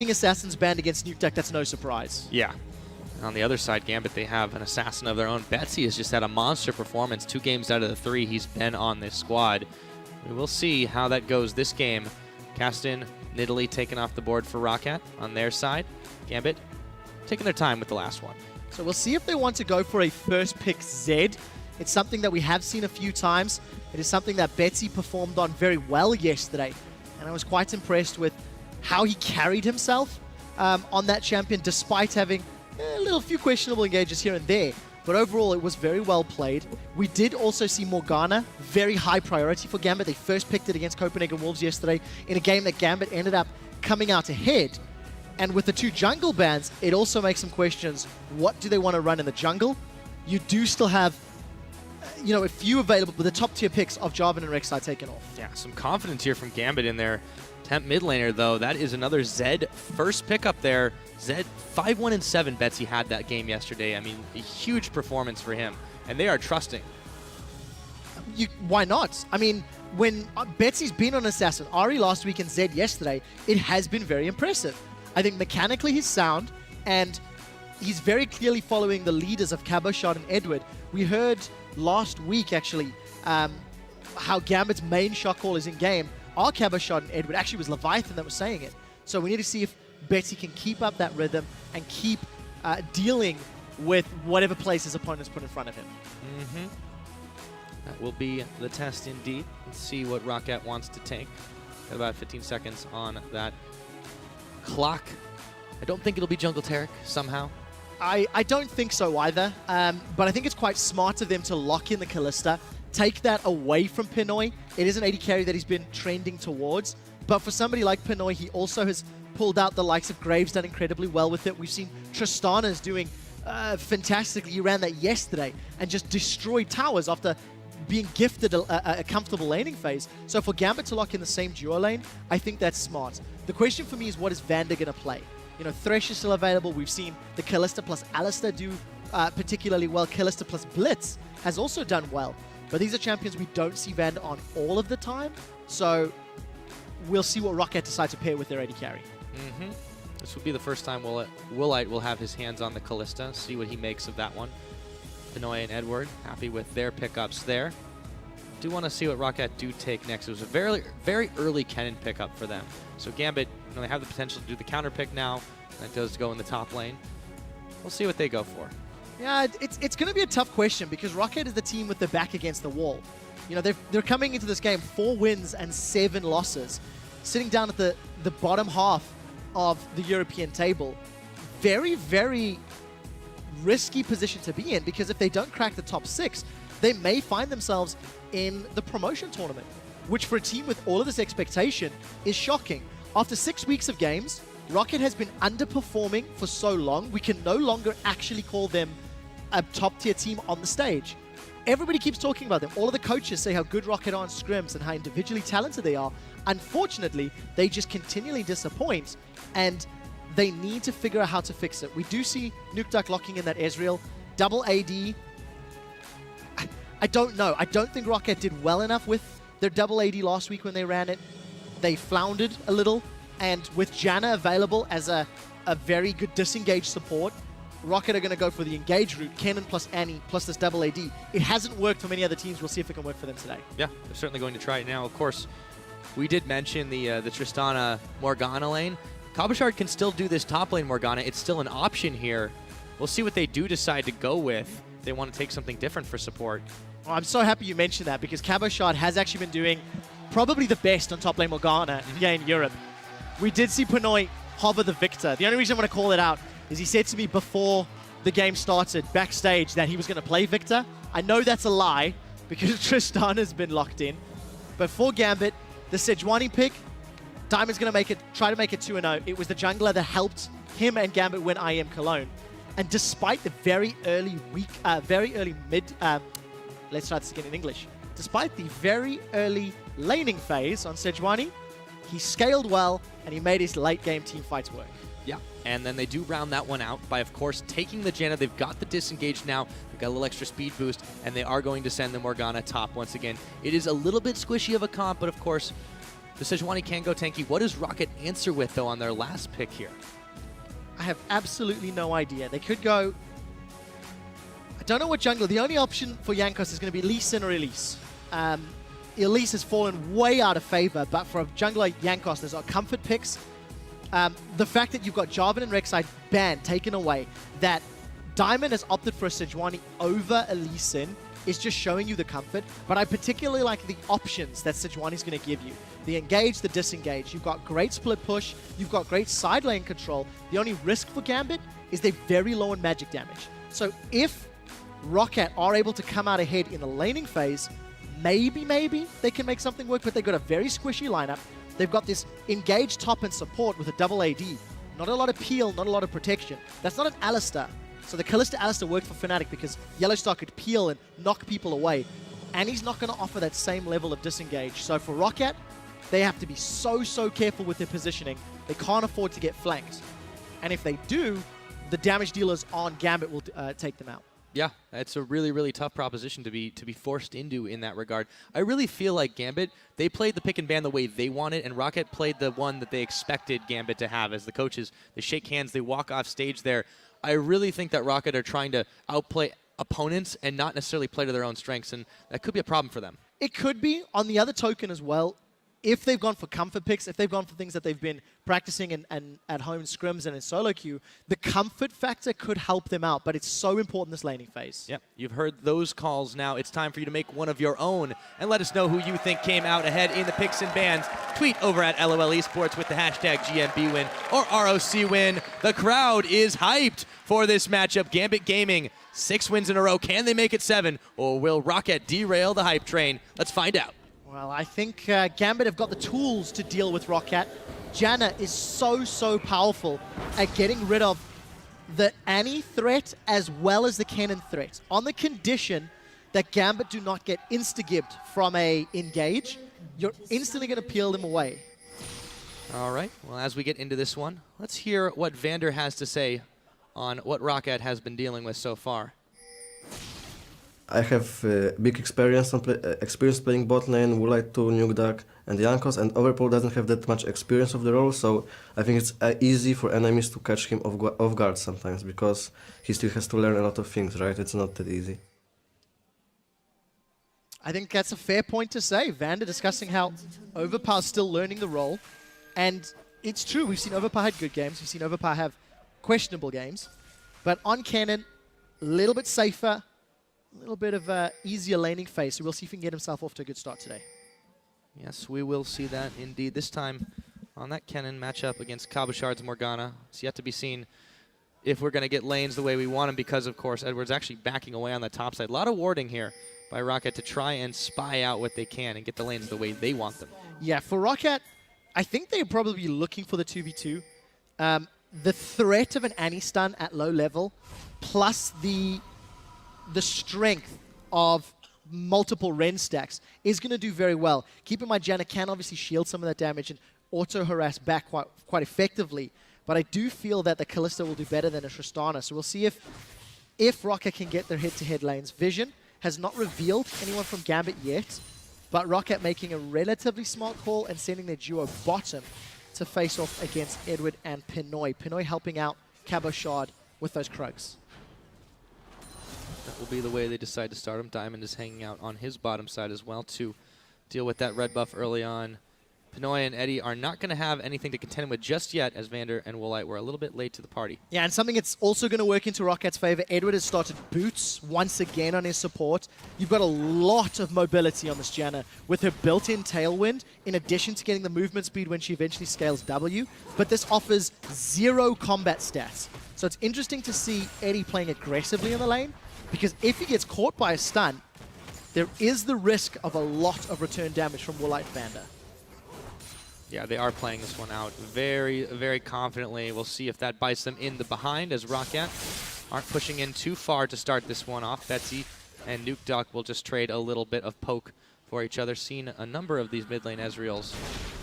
Assassins banned against Nuke Duck, that's no surprise. Yeah. On the other side, Gambit, they have an assassin of their own. Betsy has just had a monster performance. 2 games out of the 3 he's been on this squad. We will see how that goes this game. Caston, Nidalee taken off the board for ROCCAT on their side. Gambit taking their time with the last one. So we'll see if they want to go for a first pick Zed. It's something that we have seen a few times. It is something that Betsy performed on very well yesterday. And I was quite impressed with how he carried himself on that champion, despite having a little few questionable engages here and there. But overall, it was very well played. We did also see Morgana, very high priority for Gambit. They first picked it against Copenhagen Wolves yesterday in a game that Gambit ended up coming out ahead. And with the 2 jungle bans, it also makes some questions. What do they want to run in the jungle? You do still have, you know, a few available, but the top tier picks of Jarvan and Rek'Sai taken off. Yeah, some confidence here from Gambit in their temp mid laner, though. That is another Zed first pickup there. Zed 5-1-7 Betsy had that game yesterday. I mean, a huge performance for him, and they are trusting. Why not? I mean, when Betsy's been on Assassin, Ari last week and Zed yesterday, it has been very impressive. I think mechanically he's sound, and he's very clearly following the leaders of Cabochard and Edward. We heard last week, actually, how Gambit's main shot call is in-game. Our Cabochard and Edward, actually was Leviathan that was saying it. So we need to see if Betsy can keep up that rhythm and keep dealing with whatever place his opponents put in front of him. That will be the test indeed. Let's see what ROCCAT wants to take. Got about 15 seconds on that clock. I don't think it'll be Jungle Taric somehow. I don't think so either, but I think it's quite smart of them to lock in the Kalista, take that away from Pinoy. It is an AD carry that he's been trending towards, but for somebody like Pinoy, he also has pulled out the likes of Graves, done incredibly well with it. We've seen Tristana's doing fantastically. He ran that yesterday and just destroyed towers after being gifted a comfortable laning phase. So for Gambit to lock in the same duo lane, I think that's smart. The question for me is, what is Vander going to play? You know, Thresh is still available. We've seen the Kalista plus Alistar do particularly well. Kalista plus Blitz has also done well. But these are champions we don't see Vander on all of the time. So we'll see what ROCCAT decide to pair with their AD carry. This will be the first time Woolite will have his hands on the Kalista. See what he makes of that one. Pinoy and Edward happy with their pickups there. Do want to see what ROCCAT do take next. It was a very, very early Kennen pickup for them. So Gambit, you know, they have the potential to do the counter pick now. That does go in the top lane. We'll see what they go for. Yeah, it's going to be a tough question because ROCCAT is the team with their back against the wall. You know, they're coming into this game 4 wins and 7 losses, sitting down at the bottom half of the European table. Very, very risky position to be in, because if they don't crack the top 6, they may find themselves in the promotion tournament, which for a team with all of this expectation is shocking. After 6 weeks of games, ROCCAT has been underperforming for so long, we can no longer actually call them a top-tier team on the stage. Everybody keeps talking about them. All of the coaches say how good ROCCAT are in scrims and how individually talented they are. Unfortunately, they just continually disappoint, and they need to figure out how to fix it. We do see Nuke Duck locking in that Ezreal. Double AD. I don't know. I don't think ROCCAT did well enough with their double AD last week when they ran it. They floundered a little, and with Janna available as a very good disengage support, ROCCAT are going to go for the engage route, Kennen plus Annie plus this double AD. It hasn't worked for many other teams. We'll see if it can work for them today. Yeah, they're certainly going to try it now. Of course, we did mention the Tristana Morgana lane. Cabochard can still do this top lane Morgana. It's still an option here. We'll see what they do decide to go with. If they want to take something different for support. Well, I'm so happy you mentioned that, because Cabochard has actually been doing probably the best on top lane Morgana here in Europe. We did see Pinoy hover the Victor. The only reason I want to call it out is he said to me before the game started, backstage, that he was going to play Victor. I know that's a lie, because Tristana's been locked in. But for Gambit, the Sejuani pick, Diamond's going to try to make it 2-0. It was the jungler that helped him and Gambit win IM Cologne. And despite the very early mid, let's try this again in English. Despite the very early laning phase on Sejuani, he scaled well, and he made his late game team fights work. Yeah, and then they do round that one out by, of course, taking the Janna. They've got the disengage now. They've got a little extra speed boost, and they are going to send the Morgana top once again. It is a little bit squishy of a comp, but of course, The Sejuani can go tanky. What does ROCCAT answer with, though, on their last pick here? I have absolutely no idea. They could go... I don't know what jungler. The only option for Jankos is going to be Lee Sin or Elise. Elise has fallen way out of favor, but for a jungler like Jankos, there's comfort picks. The fact that you've got Jarvan and Rek'Sai banned, taken away, that Diamond has opted for a Sejuani over Elise Sin is just showing you the comfort. But I particularly like the options that Sejuani is going to give you. The engage, the disengage. You've got great split push. You've got great side lane control. The only risk for Gambit is they're very low on magic damage. So if ROCCAT are able to come out ahead in the laning phase, maybe they can make something work, but they've got a very squishy lineup. They've got this engage top and support with a double AD. Not a lot of peel, not a lot of protection. That's not an Alistar. So the Kalista Alistar worked for Fnatic because Yellowstar could peel and knock people away. And he's not going to offer that same level of disengage. So for ROCCAT, they have to be so careful with their positioning. They can't afford to get flanked. And if they do, the damage dealers on Gambit will take them out. Yeah, it's a really tough proposition to be forced into in that regard. I really feel like Gambit, they played the pick and ban the way they wanted, and ROCCAT played the one that they expected Gambit to have as the coaches. They shake hands, they walk off stage there. I really think that ROCCAT are trying to outplay opponents and not necessarily play to their own strengths, and that could be a problem for them. It could be. On the other token as well, if they've gone for comfort picks, if they've gone for things that they've been practicing and at home in scrims and in solo queue, the comfort factor could help them out, but it's so important this laning phase. Yep, you've heard those calls now. It's time for you to make one of your own and let us know who you think came out ahead in the picks and bans. Tweet over at LOL Esports with the hashtag GMB win or ROC win. The crowd is hyped for this matchup. Gambit Gaming, 6 wins in a row. Can they make it 7, or will ROCCAT derail the hype train? Let's find out. Well, I think Gambit have got the tools to deal with ROCCAT. Janna is so powerful at getting rid of the Annie threat as well as the Kennen threat. On the condition that Gambit do not get insta-gibbed from a engage, you're instantly going to peel them away. All right, well, as we get into this one, let's hear what Vander has to say on what ROCCAT has been dealing with so far. I have big experience playing bot lane, Woolite 2, Nukeduck, and Jankos, and Overpool doesn't have that much experience of the role, so I think it's easy for enemies to catch him off guard sometimes, because he still has to learn a lot of things, right? It's not that easy. I think that's a fair point to say. Vander discussing how Overpower's still learning the role, and it's true, we've seen Overpower had good games, we've seen Overpower have questionable games, but on Kennen, a little bit safer, a little bit of easier laning phase, so we'll see if he can get himself off to a good start today. Yes, we will see that indeed. This time on that Kennen matchup against Cabochard's Morgana. It's yet to be seen if we're going to get lanes the way we want them because, of course, Edward's actually backing away on the top side. A lot of warding here by ROCCAT to try and spy out what they can and get the lanes the way they want them. Yeah, for ROCCAT, I think they'd probably be looking for the 2v2. The threat of an Annie stun at low level, plus the strength of multiple Ren stacks is going to do very well. Keep in mind, Janna can obviously shield some of that damage and auto-harass back quite effectively, but I do feel that the Kalista will do better than a Tristana, so we'll see if ROCCAT can get their head-to-head lanes. Vision has not revealed anyone from Gambit yet, but ROCCAT making a relatively smart call and sending their duo bottom to face off against Edward and Pinoy. Pinoy helping out Cabochard with those Krugs. That will be the way they decide to start him. Diamond is hanging out on his bottom side as well to deal with that red buff early on. Pinoy and Eddie are not going to have anything to contend with just yet, as Vander and Woolite were a little bit late to the party. Yeah, and something that's also going to work into ROCCAT's favor. Edward has started boots once again on his support. You've got a lot of mobility on this Janna with her built-in Tailwind, in addition to getting the movement speed when she eventually scales W. But this offers 0 combat stats. So it's interesting to see Eddie playing aggressively in the lane, because if he gets caught by a stun, there is the risk of a lot of return damage from Woolite Vander. Yeah, they are playing this one out very confidently. We'll see if that bites them in the behind, as ROCCAT aren't pushing in too far to start this one off. Betsy and Nukeduck will just trade a little bit of poke for each other. Seen a number of these mid lane Ezreals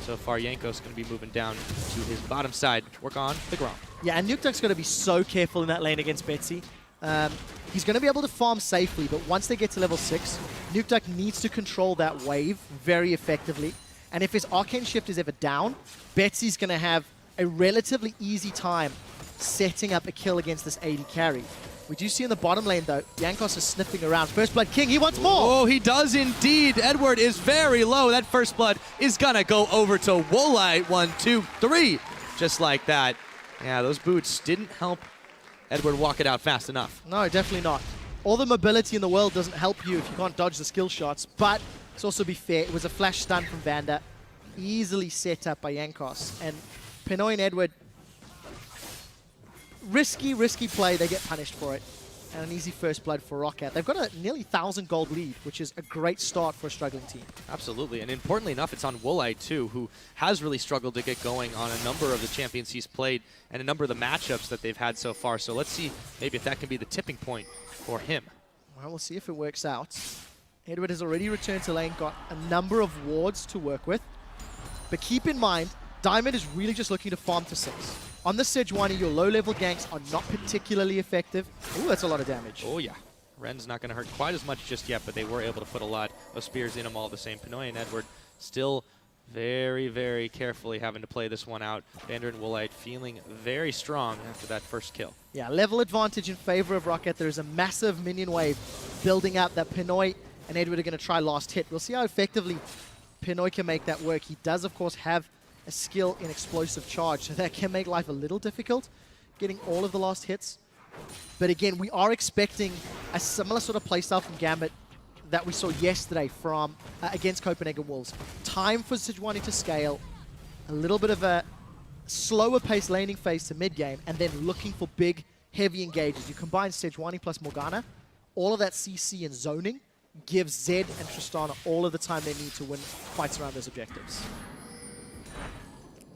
so far. Jankos going to be moving down to his bottom side. Work on the Grom. Yeah, and Nukeduck's got to be so careful in that lane against Betsy. He's going to be able to farm safely, but once they get to level 6, Nukeduck needs to control that wave very effectively. And if his Arcane Shift is ever down, Betsy's going to have a relatively easy time setting up a kill against this AD carry. We do see in the bottom lane, though, Jankos is sniffing around. First Blood King, he wants more! Oh, he does indeed. Edward is very low. That First Blood is going to go over to Woolite. 1, 2, 3. Just like that. Yeah, those boots didn't help Edward walk it out fast enough. No, definitely not. All the mobility in the world doesn't help you if you can't dodge the skill shots, but let's also be fair, it was a flash stun from Vanda, easily set up by Jankos. And Pinoy and Edward, risky play, they get punished for it. And an easy first blood for ROCCAT. They've got a nearly 1,000 gold lead, which is a great start for a struggling team. Absolutely, and importantly enough, it's on Woolite too, who has really struggled to get going on a number of the champions he's played and a number of the matchups that they've had so far. So let's see maybe if that can be the tipping point for him. Well, we'll see if it works out. Edward has already returned to lane, got a number of wards to work with. But keep in mind, Diamond is really just looking to farm to 6. On the Sejuani, your low-level ganks are not particularly effective. Ooh, that's a lot of damage. Oh, yeah. Ren's not going to hurt quite as much just yet, but they were able to put a lot of spears in them all the same. Pinoy and Edward still very carefully having to play this one out. Vander and Woolite feeling very strong after that first kill. Yeah, level advantage in favor of ROCCAT. There is a massive minion wave building up that Pinoy and Edward are going to try last hit. We'll see how effectively Pinoy can make that work. He does, of course, have a skill in explosive charge, so that can make life a little difficult, getting all of the last hits. But again, we are expecting a similar sort of playstyle from Gambit that we saw yesterday from against Copenhagen Wolves. Time for Sejuani to scale, a little bit of a slower paced laning phase to mid-game, and then looking for big, heavy engages. You combine Sejuani plus Morgana, all of that CC and zoning gives Zed and Tristana all of the time they need to win fights around those objectives.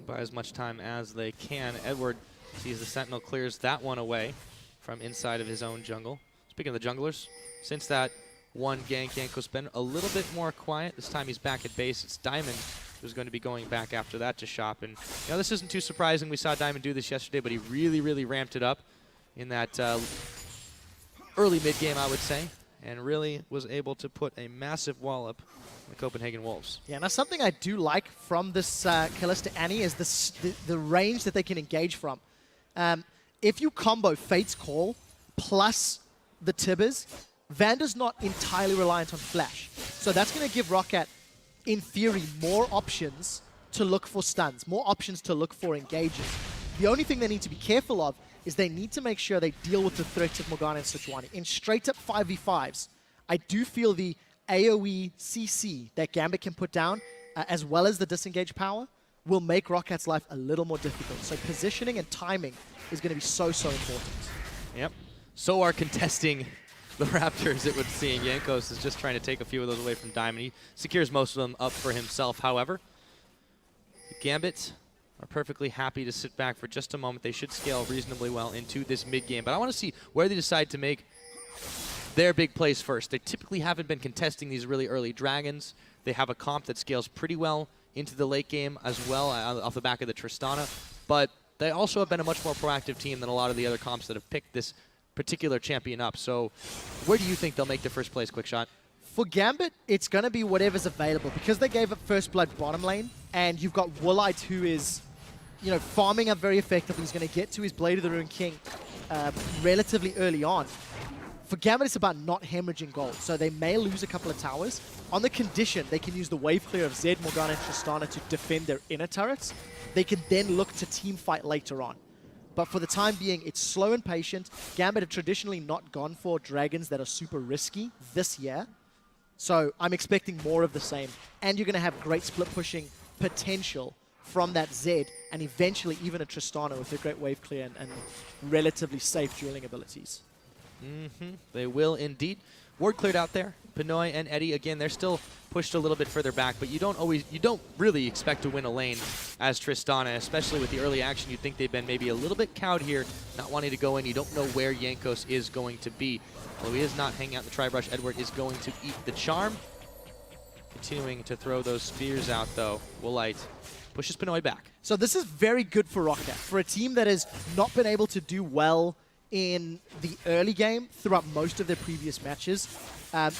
By as much time as they can. Edward sees the Sentinel, clears that one away from inside of his own jungle. Speaking of the junglers, since that one gank, Janko's been a little bit more quiet. This time he's back at base. It's Diamond who's going to be going back after that to shop. And you know, this isn't too surprising. We saw Diamond do this yesterday, but he really ramped it up in that early mid-game, I would say, and really was able to put a massive wallop the Copenhagen Wolves. Yeah, now something I do like from this Kalista Annie is the range that they can engage from. If you combo Fate's Call plus the Tibbers, Vanda's not entirely reliant on flash. So that's going to give ROCCAT, in theory, more options to look for stuns, more options to look for engages. The only thing they need to be careful of is they need to make sure they deal with the threats of Morgana and Sejuani. In straight-up 5v5s, I do feel the AoE CC that Gambit can put down, as well as the disengage power, will make ROCCAT's life a little more difficult. So positioning and timing is going to be so important. Yep. So are contesting the Raptors, it would seem. Jankos is just trying to take a few of those away from Diamond. He secures most of them up for himself, however. Gambit are perfectly happy to sit back for just a moment. They should scale reasonably well into this mid-game. But I want to see where they decide to make their big plays first. They typically haven't been contesting these really early dragons. They have a comp that scales pretty well into the late game as well off the back of the Tristana. But they also have been a much more proactive team than a lot of the other comps that have picked this particular champion up. So where do you think they'll make their first plays, Quick Shot? For Gambit, it's going to be whatever's available. Because they gave up First Blood bottom lane, and you've got Woolite who is, you know, farming up very effectively. He's going to get to his Blade of the Rune King relatively early on. For Gambit, it's about not hemorrhaging gold. So they may lose a couple of towers. On the condition, they can use the wave clear of Zed, Morgana, and Tristana to defend their inner turrets. They can then look to team fight later on. But for the time being, it's slow and patient. Gambit have traditionally not gone for dragons that are super risky this year. So I'm expecting more of the same. And you're going to have great split pushing potential from that Zed, and eventually even a Tristana with their great wave clear and relatively safe dueling abilities. They will indeed. Ward cleared out there. Pinoy and Eddie, again, they're still pushed a little bit further back, but you don't really expect to win a lane as Tristana, especially with the early action. You'd think they've been maybe a little bit cowed here, not wanting to go in. You don't know where Jankos is going to be. Although he is not hanging out in the Tri-Brush, Edward is going to eat the charm. Continuing to throw those spears out, though. Woolite pushes Pinoy back. So this is very good for ROCCAT. For a team that has not been able to do well in the early game throughout most of their previous matches.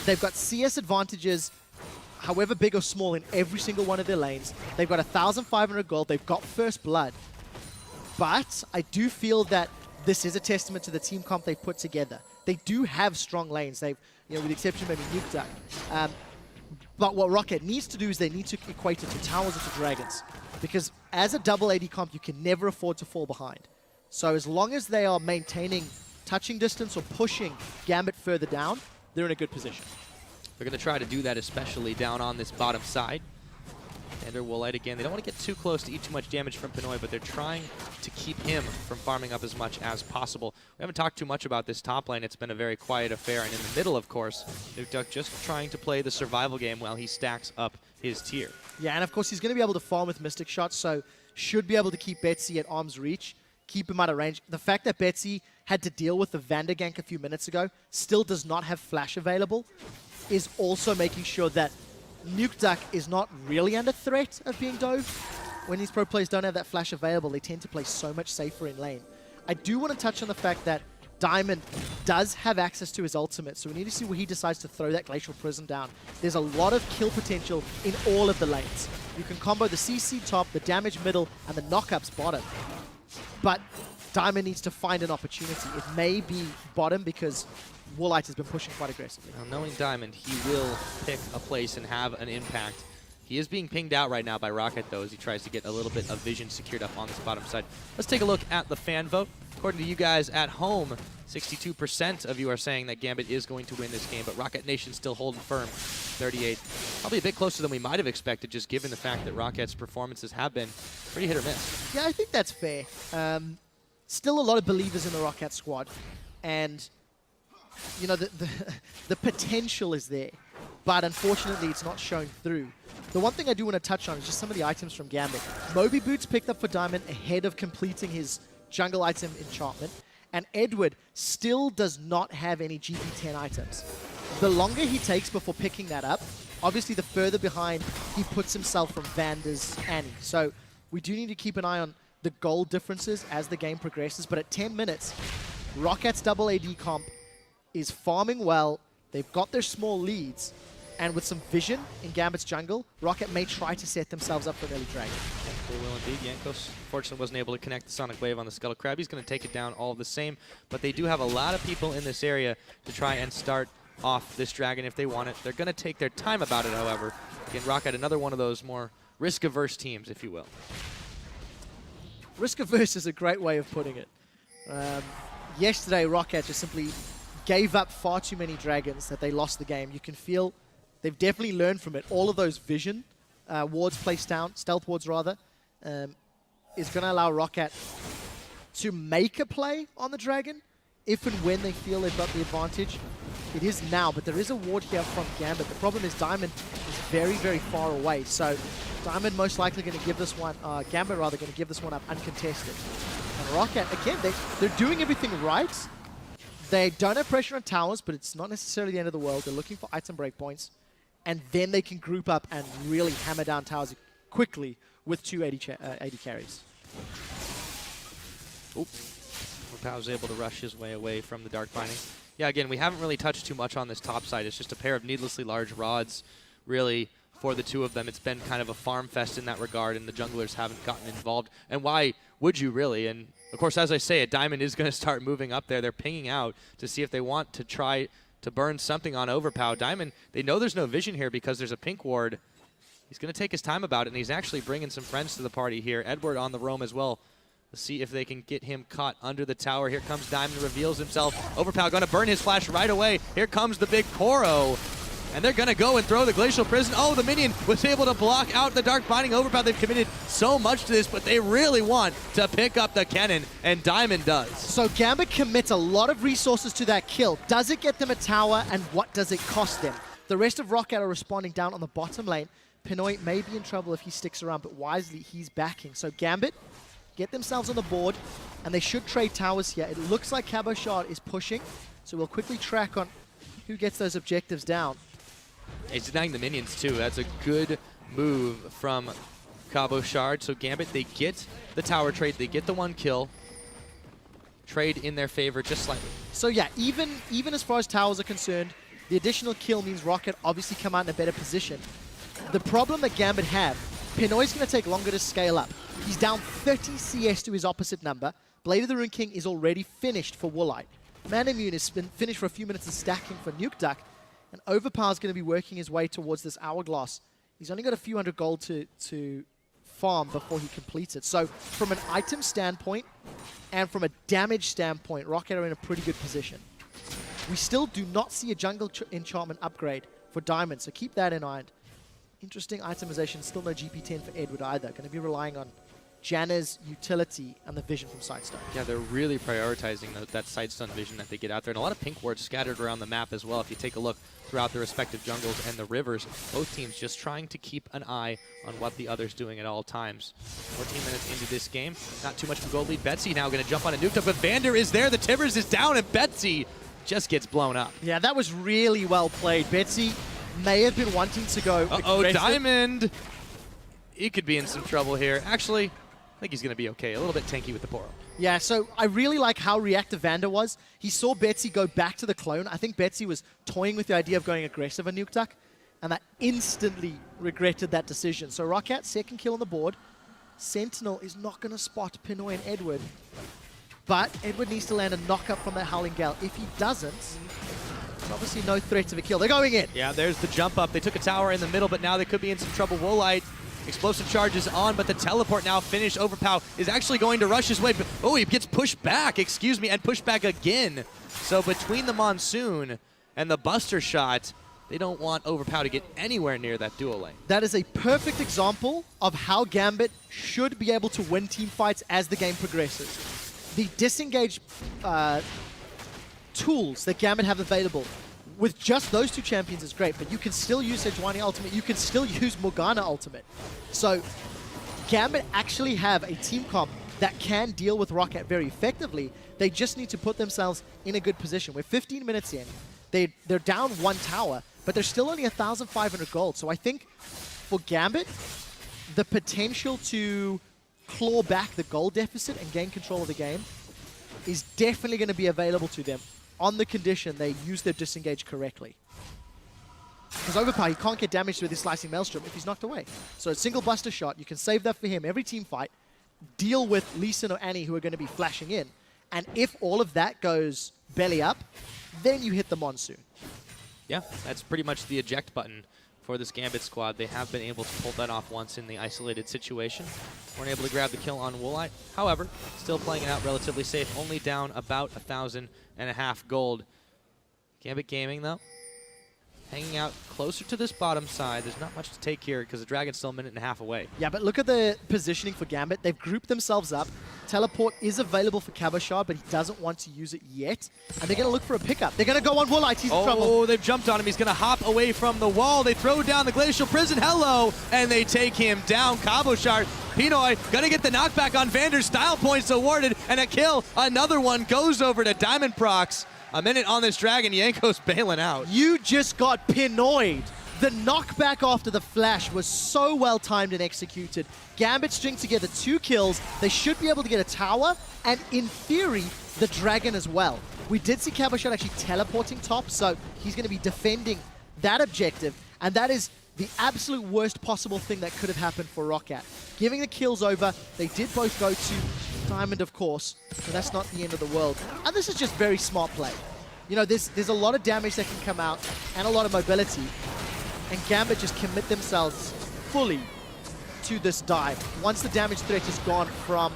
They've got CS advantages however big or small, in every single one of their lanes. They've got 1,500 gold. They've got first blood. But I do feel that this is a testament to the team comp they've put together. They do have strong lanes. They've, with the exception of maybe NukeDuck. But what ROCCAT needs to do is they need to equate it to towers or to dragons. Because as a double AD comp, you can never afford to fall behind. So as long as they are maintaining touching distance or pushing Gambit further down, they're in a good position. They're going to try to do that, especially down on this bottom side. Ender Woolite again. They don't want to get too close to eat too much damage from Pinoy, but they're trying to keep him from farming up as much as possible. We haven't talked too much about this top lane. It's been a very quiet affair. And in the middle, of course, NukeDuck just trying to play the survival game while he stacks up his tier. Yeah, and of course, he's going to be able to farm with Mystic Shots, so should be able to keep Betsy at arm's reach, keep him out of range. The fact that Betsy had to deal with the Vander gank a few minutes ago, still does not have flash available, is also making sure that NukeDuck is not really under threat of being dove. When these pro players don't have that flash available, they tend to play so much safer in lane. I do want to touch on the fact that Diamond does have access to his ultimate, so we need to see where he decides to throw that Glacial Prison down. There's a lot of kill potential in all of the lanes. You can combo the CC top, the damage middle, and the knockups bottom. But Diamond needs to find an opportunity. It may be bottom because Woolite has been pushing quite aggressively. Now, knowing Diamond, he will pick a place and have an impact. He is being pinged out right now by ROCCAT, though, as he tries to get a little bit of vision secured up on this bottom side. Let's take a look at the fan vote. According to you guys at home, 62% of you are saying that Gambit is going to win this game, but ROCCAT Nation still holding firm, 38. Probably a bit closer than we might have expected, just given the fact that ROCCAT's performances have been pretty hit or miss. Yeah, I think that's fair. Still a lot of believers in the ROCCAT squad, and the potential is there, but unfortunately it's not shown through. The one thing I do want to touch on is just some of the items from Gambit. Moby Boots picked up for Diamond ahead of completing his jungle item enchantment, and Edward still does not have any GP10 items. The longer he takes before picking that up, obviously the further behind he puts himself from Vander's Annie. So we do need to keep an eye on the gold differences as the game progresses, but at 10 minutes, ROCCAT's double AD comp is farming well. They've got their small leads, and with some vision in Gambit's jungle, ROCCAT may try to set themselves up for an early dragon. They will indeed. Jankos, fortunately, wasn't able to connect the Sonic Wave on the Scuttle Crab. He's going to take it down all the same, but they do have a lot of people in this area to try and start off this dragon if they want it. They're going to take their time about it, however. Again, ROCCAT, another one of those more risk-averse teams, if you will. Risk-averse is a great way of putting it. Yesterday, ROCCAT just simply gave up far too many dragons that they lost the game. You can feel they've definitely learned from it. All of those vision wards placed down, stealth wards rather, is going to allow ROCCAT to make a play on the dragon if and when they feel they've got the advantage. It is now, but there is a ward here from Gambit. The problem is Diamond is very, very far away. So Diamond most likely going to give this one, Gambit rather, going to give this one up uncontested. And ROCCAT, again, they're doing everything right. They don't have pressure on towers, but it's not necessarily the end of the world. They're looking for item breakpoints, and then they can group up and really hammer down towers quickly with two 80 carries. Oop. Powell was able to rush his way away from the Dark Binding. Yeah, again, we haven't really touched too much on this top side. It's just a pair of needlessly large rods, really, for the two of them. It's been kind of a farm fest in that regard, and the junglers haven't gotten involved. And why would you really? And, of course, as I say, Diamond is going to start moving up there. They're pinging out to see if they want to try to burn something on Overpow. Diamond, they know there's no vision here because there's a pink ward. He's going to take his time about it, and he's actually bringing some friends to the party here. Edward on the roam as well. Let's see if they can get him caught under the tower. Here comes Diamond, reveals himself. Overpow going to burn his flash right away. Here comes the big Koro. And they're going to go and throw the Glacial Prison. Oh, the minion was able to block out the Dark Binding. Overpow, they've committed so much to this, but they really want to pick up the cannon, and Diamond does. So Gambit commits a lot of resources to that kill. Does it get them a tower, and what does it cost them? The rest of ROCCAT are responding down on the bottom lane. Pinoy may be in trouble if he sticks around, but wisely, he's backing. So Gambit get themselves on the board, and they should trade towers here. It looks like Cabochard is pushing, so we'll quickly track on who gets those objectives down. He's denying the minions, too. That's a good move from Cabochard. So Gambit, they get the tower trade. They get the one kill. Trade in their favor just slightly. So yeah, even as far as towers are concerned, the additional kill means ROCCAT obviously come out in a better position. the problem that Gambit have, Pinoy's going to take longer to scale up. He's down 30 CS to his opposite number. Blade of the Rune King is already finished for Woolite. Man Immune has been finished for a few minutes of stacking for Nuke Duck, and Overpower's going to be working his way towards this Hourglass. He's only got a few hundred gold to farm before he completes it. So from an item standpoint and from a damage standpoint, ROCCAT are in a pretty good position. We still do not see a jungle enchantment upgrade for Diamond, so keep that in mind. Interesting itemization, still no GP10 for Edward either. Going to be relying on Janna's utility and the vision from Sidestone. Yeah, they're really prioritizing that Sidestone vision that they get out there. And a lot of pink wards scattered around the map as well. If you take a look throughout the respective jungles and the rivers, both teams just trying to keep an eye on what the other's doing at all times. 14 minutes into this game, not too much of a gold lead. Betsy now going to jump on a Nuke Duck, but Vander is there. The Tivers is down, and Betsy just gets blown up. Yeah, that was really well played. Betsy may have been wanting to go Uh-oh, Diamond! He could be in some trouble here. Actually, I think he's going to be okay. A little bit tanky with the Poro. Yeah, so I really like how reactive Vander was. He saw Betsy go back to the clone. I think Betsy was toying with the idea of going aggressive on Nuke Duck, and that instantly regretted that decision. So ROCCAT, second kill on the board. Sentinel is not going to spot Pinoy and Edward, but Edward needs to land a knock-up from that Howling Gale. If he doesn't, there's obviously no threat of a kill. They're going in. Yeah, there's the jump up. They took a tower in the middle, but now they could be in some trouble. Woolite, explosive charges on, but the teleport now finished. Overpow is actually going to rush his way. Oh, he gets pushed back, excuse me, and pushed back again. So between the Monsoon and the Buster Shot, they don't want Overpow to get anywhere near that duo lane. That is a perfect example of how Gambit should be able to win team fights as the game progresses. The disengage tools that Gambit have available with just those two champions is great, but you can still use Sejuani Ultimate, you can still use Morgana Ultimate. So Gambit actually have a team comp that can deal with ROCCAT very effectively. They just need to put themselves in a good position. We're 15 minutes in. They're down one tower, but they're still only 1,500 gold. So I think for Gambit, the potential to claw back the gold deficit and gain control of the game is definitely going to be available to them on the condition they use their disengage correctly. Because Overpower, he can't get damage through this Slicing Maelstrom if he's knocked away. So a single Buster Shot, you can save that for him every team fight, deal with Lee Sin or Annie who are going to be flashing in, and if all of that goes belly up, then you hit the Monsoon. Yeah, that's pretty much the eject button for this Gambit squad. They have been able to pull that off once in the isolated situation. Weren't able to grab the kill on Woolite. However, still playing it out relatively safe, only down about 1,500 gold. Gambit Gaming, though, hanging out closer to this bottom side. There's not much to take here because the Dragon's still a minute and a half away. Yeah, but look at the positioning for Gambit. They've grouped themselves up. Teleport is available for Cabochard, but he doesn't want to use it yet. And they're going to look for a pickup. They're going to go on Woolite. He's in trouble. Oh, they've jumped on him. He's going to hop away from the wall. They throw down the Glacial Prison. Hello! And they take him down. Cabochard. Pinoy going to get the knockback on Vander. Style points awarded. And a kill. Another one goes over to Diamond Prox. A minute on this Dragon. Yanko's bailing out. You just got Pinoyed. The knockback after the flash was so well timed and executed. Gambit string together 2 kills. They should be able to get a tower, and in theory, the Dragon as well. We did see Cabochard actually teleporting top, so he's going to be defending that objective, and that is the absolute worst possible thing that could have happened for ROCCAT. Giving the kills over, they did both go to Diamond, of course, but that's not the end of the world. And this is just very smart play. You know, there's a lot of damage that can come out, and a lot of mobility. And Gambit just commit themselves fully to this dive. Once the damage threat is gone from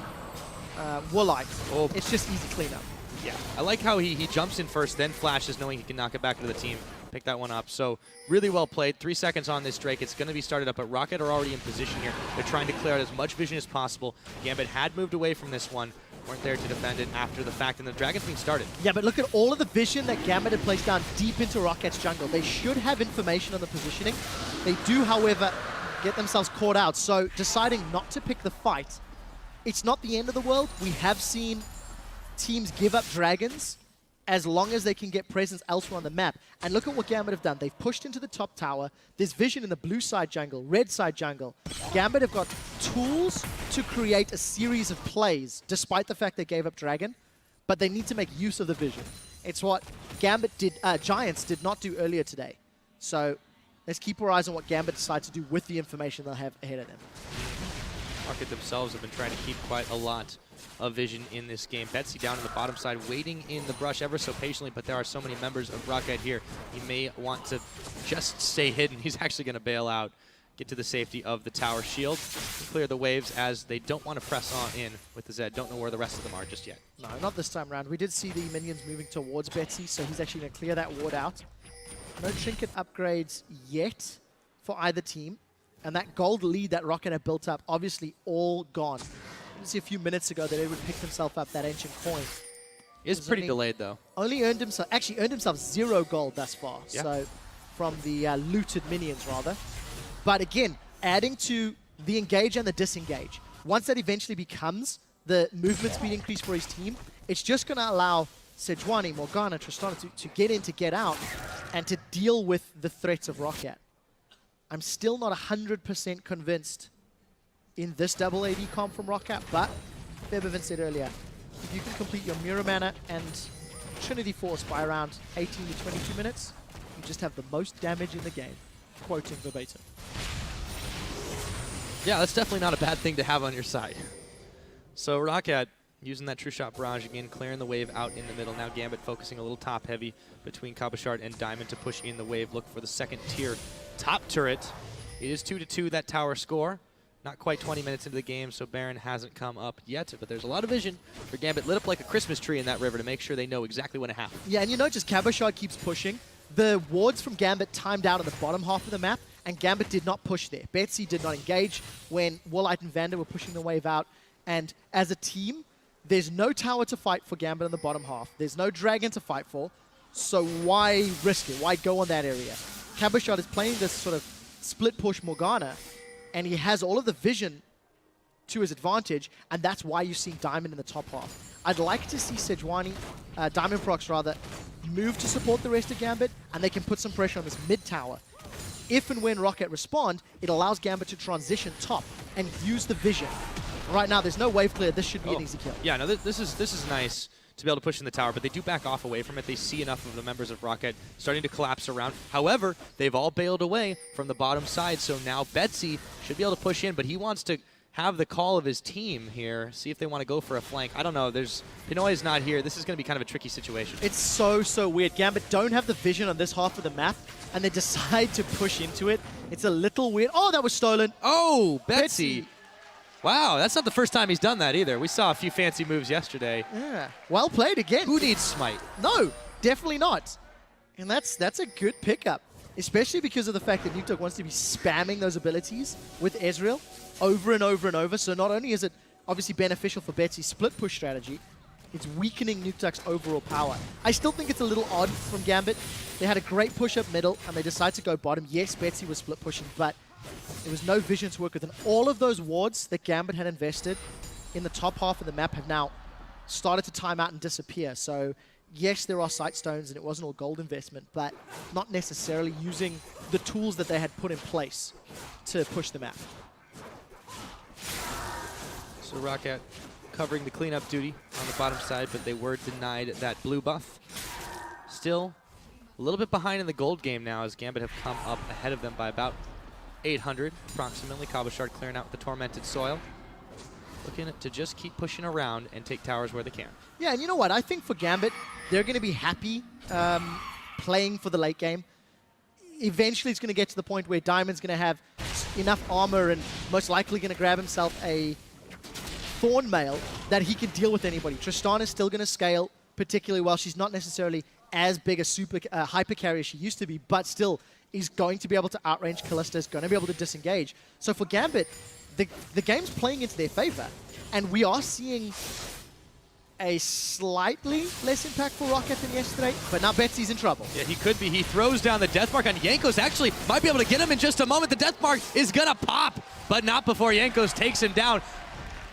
Woolite, it's just easy cleanup. Yeah, I like how he jumps in first, then flashes, knowing he can knock it back into the team. Pick that one up. So really well played. 3 seconds on this Drake. It's going to be started up, but ROCCAT are already in position here. They're trying to clear out as much vision as possible. Gambit had moved away from this one. Weren't there to defend it after the fact, and the Dragon's being started. Yeah, but look at all of the vision that Gambit had placed down deep into ROCCAT's jungle. They should have information on the positioning. They do, however, get themselves caught out. So deciding not to pick the fight, it's not the end of the world. We have seen teams give up Dragons as long as they can get presence elsewhere on the map. And look at what Gambit have done. They've pushed into the top tower. There's vision in the blue side jungle, red side jungle. Gambit have got tools to create a series of plays, despite the fact they gave up Dragon, but they need to make use of the vision. It's what Gambit did, Giants did not do earlier today. So Let's keep our eyes on what Gambit decide to do with the information they'll have ahead of them. ROCCAT themselves have been trying to keep quite a lot of vision in this game. Betsy down on the bottom side, waiting in the brush ever so patiently, but there are so many members of ROCCAT here. He may want to just stay hidden. He's actually going to bail out, get to the safety of the tower shield, clear the waves as they don't want to press on in with the Zed. Don't know where the rest of them are just yet. No, not this time around. We did see the minions moving towards Betsy, so he's actually going to clear that ward out. No trinket upgrades yet for either team. And that gold lead that ROCCAT have built up, obviously all gone. You see a few minutes ago that Edward picked himself up that ancient coin. Is pretty delayed though. Only earned himself 0 gold thus far. Yeah. So from the looted minions rather. But again, adding to the engage and the disengage. Once that eventually becomes the movement speed increase for his team, it's just going to allow Sejuani, Morgana, Tristana to get in, to get out, and to deal with the threats of ROCCAT. I'm still not 100% convinced in this double AD comp from ROCCAT, but Febevan said earlier, if you can complete your Mirror Mana and Trinity Force by around 18 to 22 minutes, you just have the most damage in the game. Quoting verbatim. Yeah, that's definitely not a bad thing to have on your side. So ROCCAT using that True Shot Barrage again, clearing the wave out in the middle. Now Gambit focusing a little top heavy between Cabochard and Diamond to push in the wave. Look for the second tier top turret. It is 2-2 that tower score. Not quite 20 minutes into the game, so Baron hasn't come up yet, but there's a lot of vision for Gambit, lit up like a Christmas tree in that river to make sure they know exactly when it happens. Yeah, and you know, just Cabochard keeps pushing. The wards from Gambit timed out on the bottom half of the map, and Gambit did not push there. Betsy did not engage when Warlight and Vander were pushing the wave out, and as a team, there's no tower to fight for Gambit in the bottom half. There's no dragon to fight for, so why risk it? Why go on that area? Cabochard is playing this sort of split push Morgana, and he has all of the vision to his advantage, and that's why you're seeing Diamond in the top half. I'd like to see Sejuani, Diamond Prox rather, move to support the rest of Gambit, and they can put some pressure on this mid tower. If and when ROCCAT respond, it allows Gambit to transition top and use the vision. Right now, there's no wave clear. This should be an easy kill. Yeah, no, this is nice to be able to push in the tower, but they do back off away from it. They see enough of the members of ROCCAT starting to collapse around. However, they've all bailed away from the bottom side, so now Betsy should be able to push in, but he wants to have the call of his team here, see if they want to go for a flank. I don't know. Pinoy's not here. This is going to be kind of a tricky situation. It's so weird. Gambit don't have the vision on this half of the map, and they decide to push into it. It's a little weird. Oh, that was stolen. Oh, Betsy. Wow, that's not the first time he's done that either. We saw a few fancy moves yesterday. Yeah, well played again. Who needs Smite? No, definitely not. And that's a good pickup, especially because of the fact that Nukeduck wants to be spamming those abilities with Ezreal over and over and over. So not only is it obviously beneficial for Betsy's split push strategy, it's weakening Nukeduck's overall power. I still think it's a little odd from Gambit. They had a great push up middle, and they decided to go bottom. Yes, Betsy was split pushing, but there was no vision to work with. And all of those wards that Gambit had invested in the top half of the map have now started to time out and disappear. So yes, there are sight stones, and it wasn't all gold investment, but not necessarily using the tools that they had put in place to push the map. So ROCCAT covering the cleanup duty on the bottom side, but they were denied that blue buff. Still a little bit behind in the gold game now, as Gambit have come up ahead of them by about 800 approximately. Cabochard clearing out the Tormented Soil. Looking to just keep pushing around and take towers where they can. Yeah, and you know what? I think for Gambit, they're going to be happy playing for the late game. Eventually, it's going to get to the point where Diamond's going to have enough armor and most likely going to grab himself a Thorn Mail that he can deal with anybody. Tristana is still going to scale particularly well. She's not necessarily as big a super hyper carry as she used to be, but still is going to be able to outrange Kalista, is going to be able to disengage. So for Gambit, the game's playing into their favor, and we are seeing a slightly less impactful ROCCAT than yesterday, but now Betsy's in trouble. Yeah, he could be. He throws down the Death Mark on Jankos. Actually, might be able to get him in just a moment. The Death Mark is gonna pop, but not before Jankos takes him down.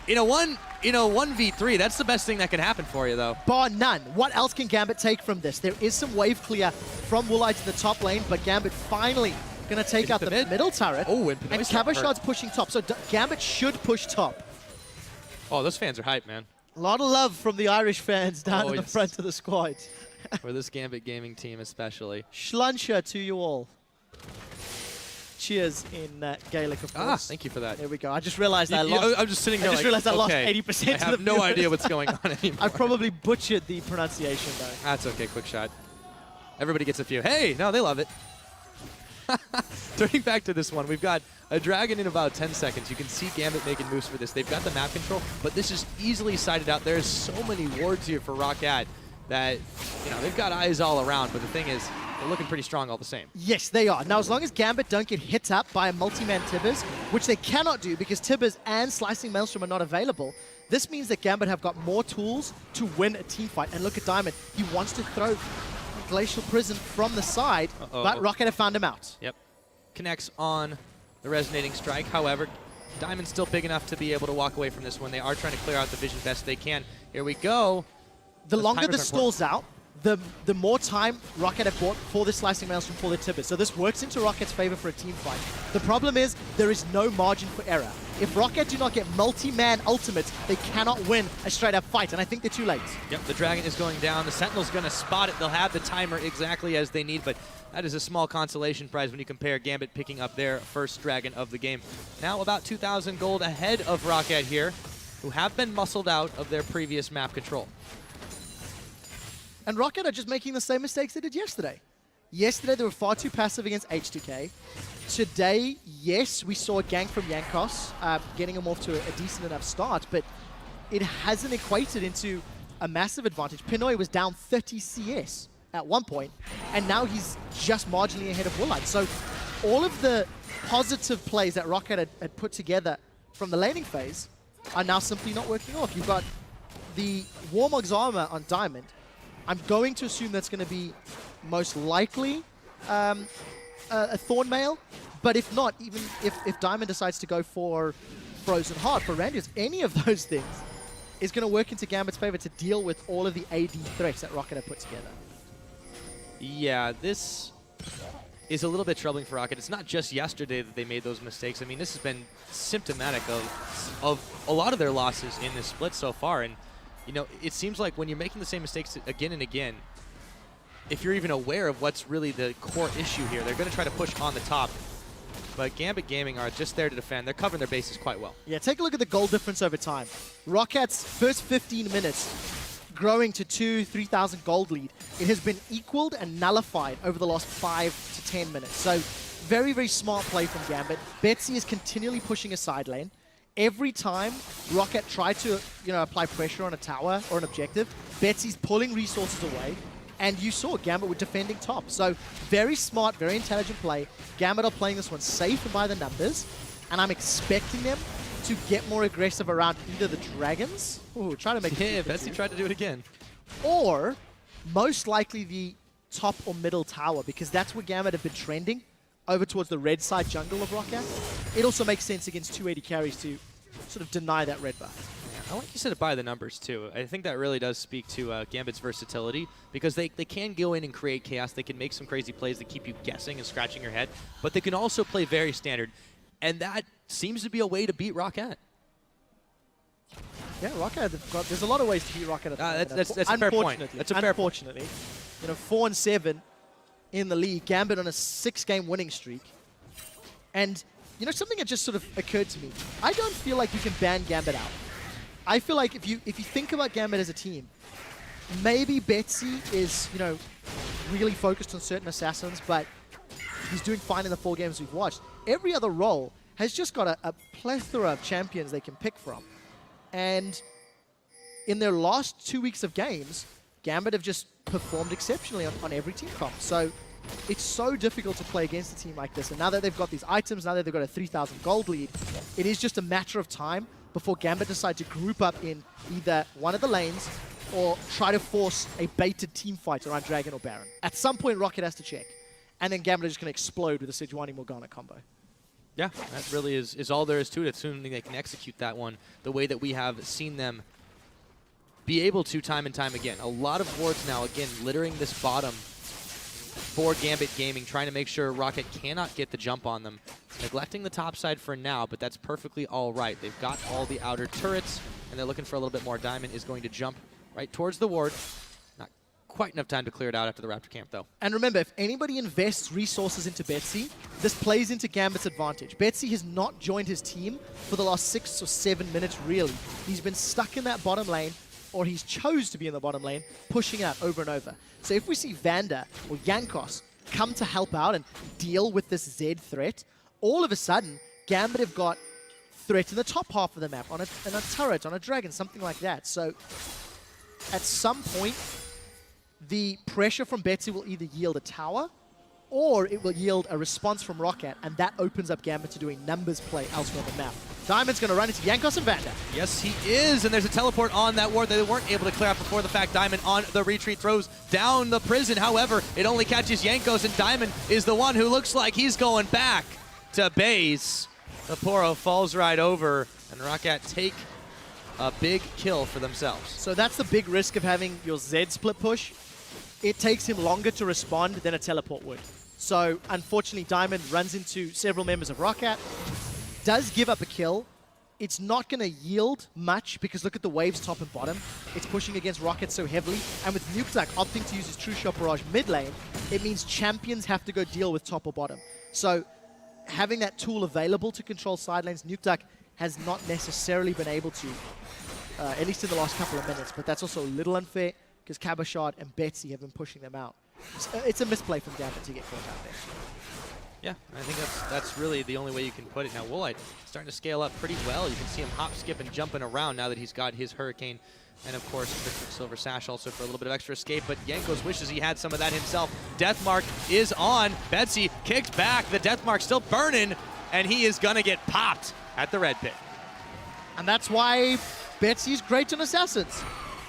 In a 1v3, that's the best thing that can happen for you, though. Bar none. What else can Gambit take from this? There is some wave clear from Woolite to the top lane, but Gambit finally going to take out the middle turret. Oh, and Cabochard's pushing top, so Gambit should push top. Oh, those fans are hype, man. A lot of love from the Irish fans down in the front of the squad. For this Gambit gaming team especially. Schluncher to you all. cheers in Gaelic, of course. Thank you for that. There we go. I just realized I lost. I'm just sitting here I just realized I lost okay, 80% I of the have no viewers. idea what's going on anymore. I probably butchered the pronunciation, though. That's okay, quick shot. Everybody gets a few. Hey, no, they love it. Turning back to this one, we've got a dragon in about 10 seconds. You can see Gambit making moves for this. They've got the map control, but this is easily sighted out. There's so many wards here for ROCCAT that, you know, they've got eyes all around, but the thing is, they're looking pretty strong all the same. Yes, they are. Now, as long as Gambit don't get hit up by a multi-man Tibbers, which they cannot do because Tibbers and Slicing Maelstrom are not available, this means that Gambit have got more tools to win a team fight. And look at Diamond. He wants to throw Glacial Prison from the side, but ROCCAT have found him out. Yep. Connects on the Resonating Strike. However, Diamond's still big enough to be able to walk away from this one. They are trying to clear out the vision best they can. Here we go. The longer the stall's out, the more time ROCCAT have bought for the Slicing Maelstrom for the Tibbers. So this works into ROCCAT's favor for a team fight. The problem is there is no margin for error. If ROCCAT do not get multi-man ultimates, they cannot win a straight-up fight, and I think they're too late. Yep, the Dragon is going down. The Sentinel's going to spot it. They'll have the timer exactly as they need, but that is a small consolation prize when you compare Gambit picking up their first Dragon of the game. Now about 2,000 gold ahead of ROCCAT here, who have been muscled out of their previous map control. And ROCCAT are just making the same mistakes they did yesterday. Yesterday, they were far too passive against H2K. Today, yes, we saw a gank from Yankos, getting him off to a decent enough start, but it hasn't equated into a massive advantage. Pinoy was down 30 CS at one point, and now he's just marginally ahead of Woolite. So all of the positive plays that ROCCAT had put together from the laning phase are now simply not working off. You've got the Warmog's armor on Diamond. I'm going to assume that's going to be most likely a Thornmail, but if not, even if Diamond decides to go for Frozen Heart for Randius, any of those things is going to work into Gambit's favor to deal with all of the AD threats that ROCCAT have put together. Yeah, this is a little bit troubling for ROCCAT. It's not just yesterday that they made those mistakes. I mean, this has been symptomatic of a lot of their losses in this split so far. And, you know, it seems like when you're making the same mistakes again and again, if you're even aware of what's really the core issue here, they're going to try to push on the top. But Gambit Gaming are just there to defend. They're covering their bases quite well. Yeah, take a look at the goal difference over time. ROCCAT's first 15 minutes growing to 3,000 gold lead. It has been equaled and nullified over the last 5 to 10 minutes. So very, very smart play from Gambit. Betsy is continually pushing a side lane. Every time ROCCAT try to, apply pressure on a tower or an objective, Betsy's pulling resources away. And you saw Gambit were defending top. So very smart, very intelligent play. Gambit are playing this one safe and by the numbers. And I'm expecting them to get more aggressive around either the Dragons. Ooh, trying to make it. Yeah, Betsy tried to do it again. Or most likely the top or middle tower, because that's where Gambit have been trending over towards the red side jungle of ROCCAT. It also makes sense against 280 carries to sort of deny that red buff. I like you said it by the numbers, too. I think that really does speak to Gambit's versatility, because they can go in and create chaos. They can make some crazy plays that keep you guessing and scratching your head, but they can also play very standard, and that seems to be a way to beat ROCCAT. Yeah, ROCCAT, there's a lot of ways to beat ROCCAT. That's a fair point. That's a fair point. Unfortunately, 4-7 in the league, Gambit on a 6-game winning streak, and something that just sort of occurred to me. I don't feel like you can ban Gambit out. I feel like if you think about Gambit as a team, maybe Betsy is, really focused on certain assassins, but he's doing fine in the 4 games we've watched. Every other role has just got a plethora of champions they can pick from. And in their last 2 weeks of games, Gambit have just performed exceptionally on every team comp. So it's so difficult to play against a team like this. And now that they've got these items, now that they've got a 3,000 gold lead, it is just a matter of time before Gambit decide to group up in either one of the lanes or try to force a baited team fight around Dragon or Baron. At some point, ROCCAT has to check. And then Gambit is just going to explode with a Sejuani Morgana combo. Yeah, that really is all there is to it, assuming they can execute that one the way that we have seen them be able to time and time again. A lot of wards now, again, littering this bottom for Gambit Gaming, trying to make sure ROCCAT cannot get the jump on them. Neglecting the top side for now, but that's perfectly all right. They've got all the outer turrets, and they're looking for a little bit more. Diamond is going to jump right towards the ward. Not quite quite enough time to clear it out after the Raptor camp, though. And remember, if anybody invests resources into Betsy, this plays into Gambit's advantage. Betsy has not joined his team for the last 6 or 7 minutes, really. He's been stuck in that bottom lane, or he's chose to be in the bottom lane, pushing out over and over. So if we see Vander or Jankos come to help out and deal with this Zed threat, all of a sudden, Gambit have got threat in the top half of the map, on a turret, on a dragon, something like that. So at some point, the pressure from Betsy will either yield a tower, or it will yield a response from ROCCAT, and that opens up Gambit to doing numbers play elsewhere on the map. Diamond's going to run into Jankos and Vander. Yes, he is, and there's a teleport on that ward that they weren't able to clear out before the fact. Diamond on the retreat throws down the prison. However, it only catches Jankos, and Diamond is the one who looks like he's going back to base. The Poro falls right over, and ROCCAT take a big kill for themselves. So that's the big risk of having your Zed split push. It takes him longer to respond than a teleport would. So unfortunately, Diamond runs into several members of ROCCAT, does give up a kill. It's not going to yield much because look at the waves top and bottom. It's pushing against ROCCAT so heavily. And with Nukeduck opting to use his True Shot Barrage mid lane, it means champions have to go deal with top or bottom. So having that tool available to control side lanes, Nukeduck has not necessarily been able to, at least in the last couple of minutes. But that's also a little unfair because Cabochard and Betsy have been pushing them out. It's a misplay from Gambit to get caught out there. Yeah, I think that's really the only way you can put it. Now, Woolite starting to scale up pretty well. You can see him hop, skip, and jumping around now that he's got his Hurricane. And, of course, the Silver Sash also for a little bit of extra escape. But Jankos wishes he had some of that himself. Deathmark is on. Betsy kicked back. The Deathmark still burning. And he is going to get popped at the red pit. And that's why Betsy's great on Assassins.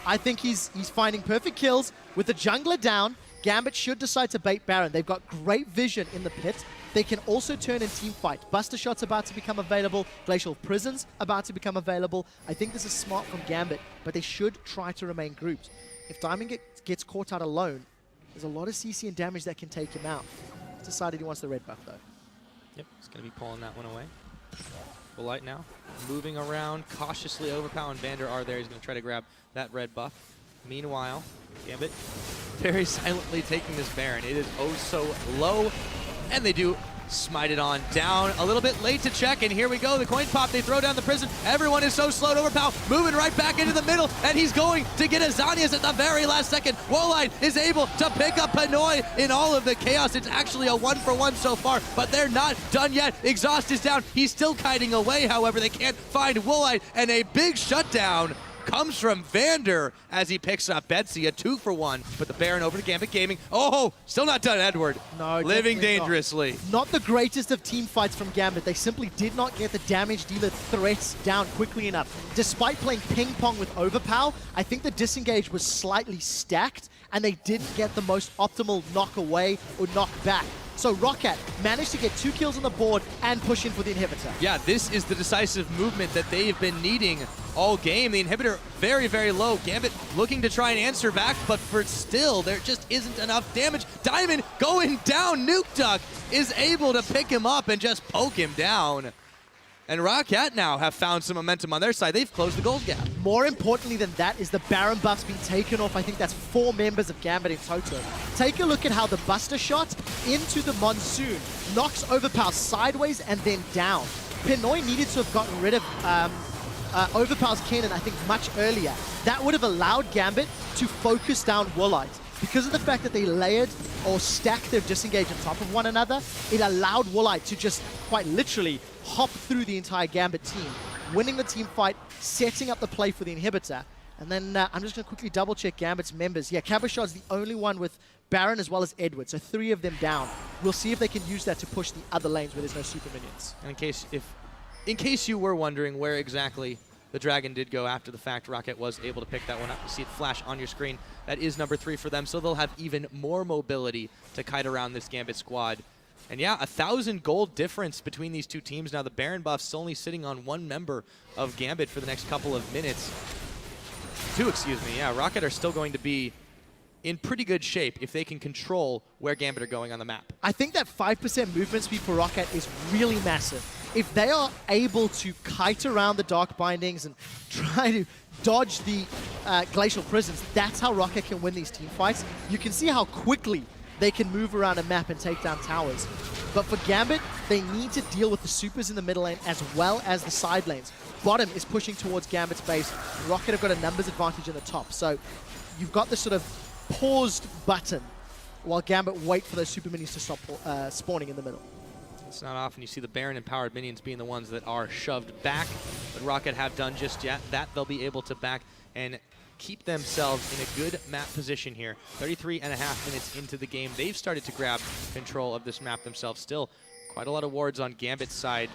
I think he's finding perfect kills. With the jungler down, Gambit should decide to bait Baron. They've got great vision in the pit. They can also turn in team fight. Buster Shot's about to become available. Glacial Prison's about to become available. I think this is smart from Gambit, but they should try to remain grouped. If Diamond gets caught out alone, there's a lot of CC and damage that can take him out. He's decided he wants the red buff, though. Yep, he's going to be pulling that one away. Woolite now moving around, cautiously overpowering Vander are there. He's going to try to grab that red buff. Meanwhile, Gambit very silently taking this Baron. It is oh so low, and they do smite it on down. A little bit late to check, and here we go. The coin pop, they throw down the prison. Everyone is so slow to overpower, moving right back into the middle, and he's going to get Azanias at the very last second. Woolite is able to pick up Pinoy in all of the chaos. It's actually a 1-for-1 so far, but they're not done yet. Exhaust is down. He's still kiting away, however. They can't find Woolite, and a big shutdown comes from Vander as he picks up Betsy, a 2-for-1. But the Baron over to Gambit Gaming. Oh, still not done, Edward. No, living dangerously. Not the greatest of team fights from Gambit. They simply did not get the damage dealer threats down quickly enough. Despite playing ping pong with Overpower, I think the disengage was slightly stacked, and they didn't get the most optimal knock away or knock back. So ROCCAT managed to get 2 kills on the board and push in for the inhibitor. Yeah, this is the decisive movement that they've been needing all game. The inhibitor very, very low. Gambit looking to try and answer back, but for still, there just isn't enough damage. Diamond going down. Nukeduck is able to pick him up and just poke him down. And ROCCAT now have found some momentum on their side. They've closed the gold gap. More importantly than that is the Baron buff's been taken off. I think that's 4 members of Gambit in total. Take a look at how the Buster Shot into the Monsoon knocks Overpower sideways and then down. Pinoy needed to have gotten rid of Overpower's cannon, I think, much earlier. That would have allowed Gambit to focus down Woolite. Because of the fact that they layered or stacked their disengage on top of one another, it allowed Woolite to just quite literally hop through the entire Gambit team, winning the team fight, setting up the play for the inhibitor. And then I'm just going to quickly double-check Gambit's members. Yeah, Cabochard's the only one with Baron as well as Edward, so 3 of them down. We'll see if they can use that to push the other lanes where there's no super minions. And in case you were wondering where exactly the Dragon did go after the fact, ROCCAT was able to pick that one up. You see it flash on your screen. That is number 3 for them, so they'll have even more mobility to kite around this Gambit squad. And yeah, 1,000 gold difference between these two teams. Now the Baron buff's only sitting on 1 member of Gambit for the next couple of minutes. 2, excuse me. Yeah, ROCCAT are still going to be in pretty good shape if they can control where Gambit are going on the map. I think that 5% movement speed for ROCCAT is really massive. If they are able to kite around the Dark Bindings and try to dodge the Glacial Prisons, that's how ROCCAT can win these team fights. You can see how quickly they can move around a map and take down towers. But for Gambit, they need to deal with the supers in the middle lane as well as the side lanes. Bottom is pushing towards Gambit's base. ROCCAT have got a numbers advantage in the top. So you've got this sort of paused button while Gambit wait for those super minions to stop spawning in the middle. It's not often you see the Baron-empowered minions being the ones that are shoved back, but ROCCAT have done just yet. That they'll be able to back and keep themselves in a good map position here. 33.5 minutes into the game. They've started to grab control of this map themselves. Still quite a lot of wards on Gambit's side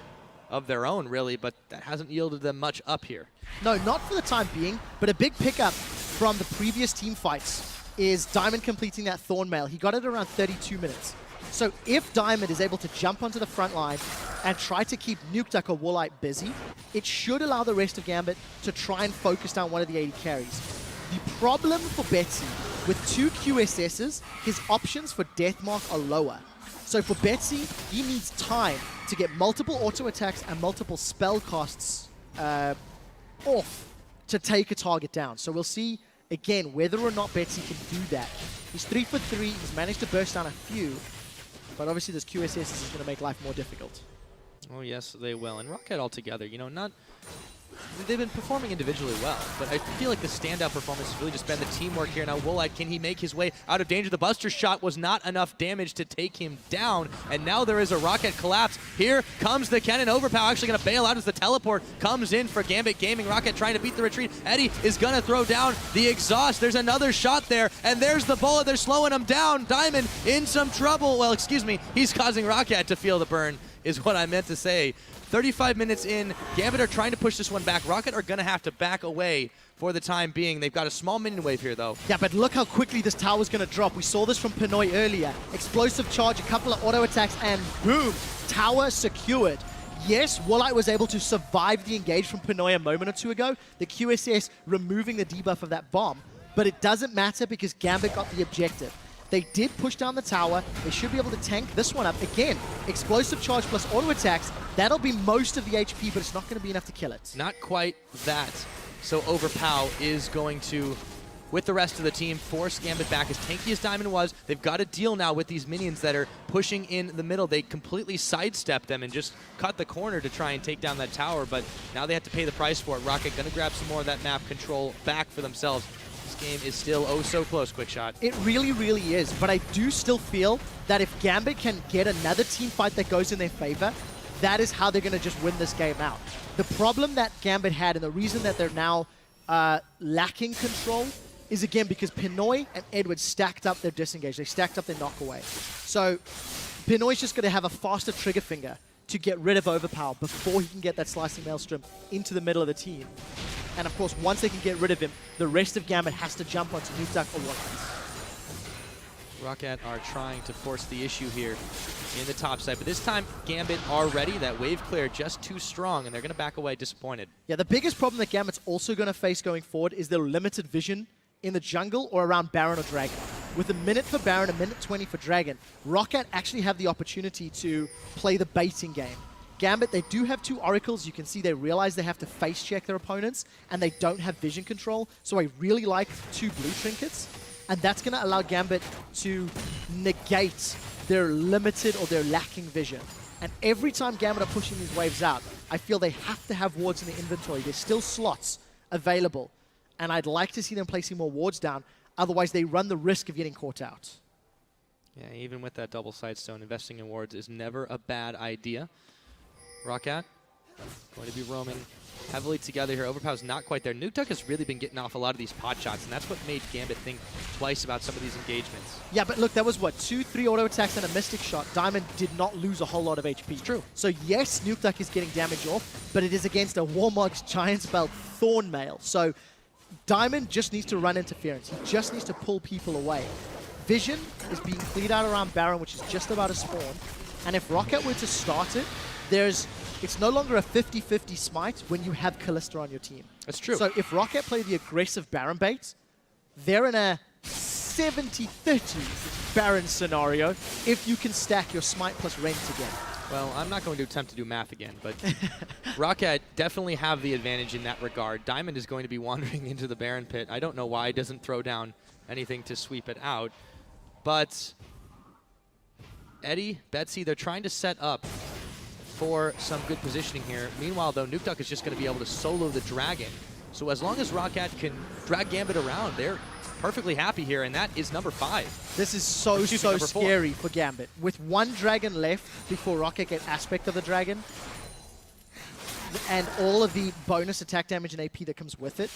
of their own, really, but that hasn't yielded them much up here. No, not for the time being, but a big pickup from the previous team fights is Diamond completing that Thorn Mail. He got it around 32 minutes. So if Diamond is able to jump onto the front line and try to keep Nukeduck or Woolite busy, it should allow the rest of Gambit to try and focus down one of the AD carries. The problem for Betsy, with 2 QSSs, his options for Deathmark are lower. So for Betsy, he needs time to get multiple auto attacks and multiple spell casts off to take a target down. So we'll see, again, whether or not Betsy can do that. He's 3 for 3, he's managed to burst down a few, but obviously this QSS is going to make life more difficult. Oh yes, they will. And ROCCAT altogether, you know, they've been performing individually well, but I feel like the standout performance has really just been the teamwork here. Now Woolite, can he make his way out of danger? The Buster shot was not enough damage to take him down, and now there is a ROCCAT collapse. Here comes the cannon. Overpower actually going to bail out as the teleport comes in for Gambit Gaming. ROCCAT trying to beat the retreat. Eddie is going to throw down the exhaust. There's another shot there, and there's the bullet. They're slowing him down. Diamond in some trouble. Well, excuse me, he's causing ROCCAT to feel the burn, is what I meant to say. 35 minutes in, Gambit are trying to push this one back. ROCCAT are going to have to back away for the time being. They've got a small minion wave here, though. Yeah, but look how quickly this tower's going to drop. We saw this from Pinoy earlier. Explosive charge, a couple of auto attacks, and boom, tower secured. Yes, Woolite was able to survive the engage from Pinoy a moment or two ago, the QSS removing the debuff of that bomb, but it doesn't matter because Gambit got the objective. They did push down the tower. They should be able to tank this one up. Again, explosive charge plus auto attacks. That'll be most of the HP, but it's not going to be enough to kill it. Not quite that. So Overpow is going to, with the rest of the team, force Gambit back. As tanky as Diamond was, they've got to deal now with these minions that are pushing in the middle. They completely sidestepped them and just cut the corner to try and take down that tower, but now they have to pay the price for it. ROCCAT going to grab some more of that map control back for themselves. This game is still oh so close, Quick Shot. It really, really is, but I do still feel that if Gambit can get another team fight that goes in their favor, that is how they're going to just win this game out. The problem that Gambit had, and the reason that they're now lacking control, is again because Pinoy and Edward stacked up their disengage. They stacked up their knockaway. So Pinoy's just going to have a faster trigger finger to get rid of Overpower before he can get that slicing maelstrom into the middle of the team. And of course, once they can get rid of him, the rest of Gambit has to jump onto Nukeduck or Woolite. ROCCAT are trying to force the issue here in the top side, but this time Gambit are ready. That wave clear just too strong, and they're going to back away disappointed. Yeah, the biggest problem that Gambit's also going to face going forward is their limited vision in the jungle or around Baron or Dragon. With a minute for Baron, a minute 20 for Dragon, ROCCAT actually have the opportunity to play the baiting game. Gambit, they do have 2 oracles. You can see they realize they have to face check their opponents, and they don't have vision control. So I really like 2 blue trinkets, and that's going to allow Gambit to negate their limited or their lacking vision. And every time Gambit are pushing these waves out, I feel they have to have wards in the inventory. There's still slots available, and I'd like to see them placing more wards down. Otherwise, they run the risk of getting caught out. Yeah, even with that double sidestone, investing in wards is never a bad idea. ROCCAT going to be roaming heavily together here. Overpow's not quite there. Nukeduck has really been getting off a lot of these pot shots, and that's what made Gambit think twice about some of these engagements. Yeah, but look, that was what, 2, 3 auto attacks and a Mystic shot. Diamond did not lose a whole lot of HP. It's true. So yes, Nukeduck is getting damage off, but it is against a Warmog's Giant Spell Thorn Mail. So Diamond just needs to run interference. He just needs to pull people away. Vision is being cleared out around Baron, which is just about to spawn. And if ROCCAT were to start it, it's no longer a 50-50 smite when you have Kalista on your team. That's true. So if ROCCAT play the aggressive Baron bait, they're in a 70-30 Baron scenario if you can stack your smite plus rend together. Well, I'm not going to attempt to do math again, but ROCCAT definitely have the advantage in that regard. Diamond is going to be wandering into the Baron pit. I don't know why he doesn't throw down anything to sweep it out. But Eddie, Betsy, they're trying to set up for some good positioning here. Meanwhile, though, Nukeduck is just going to be able to solo the Dragon. So as long as ROCCAT can drag Gambit around, they're perfectly happy here, and that is number 5. This is so scary for Gambit. With one Dragon left before ROCCAT get aspect of the Dragon, and all of the bonus attack damage and AP that comes with it,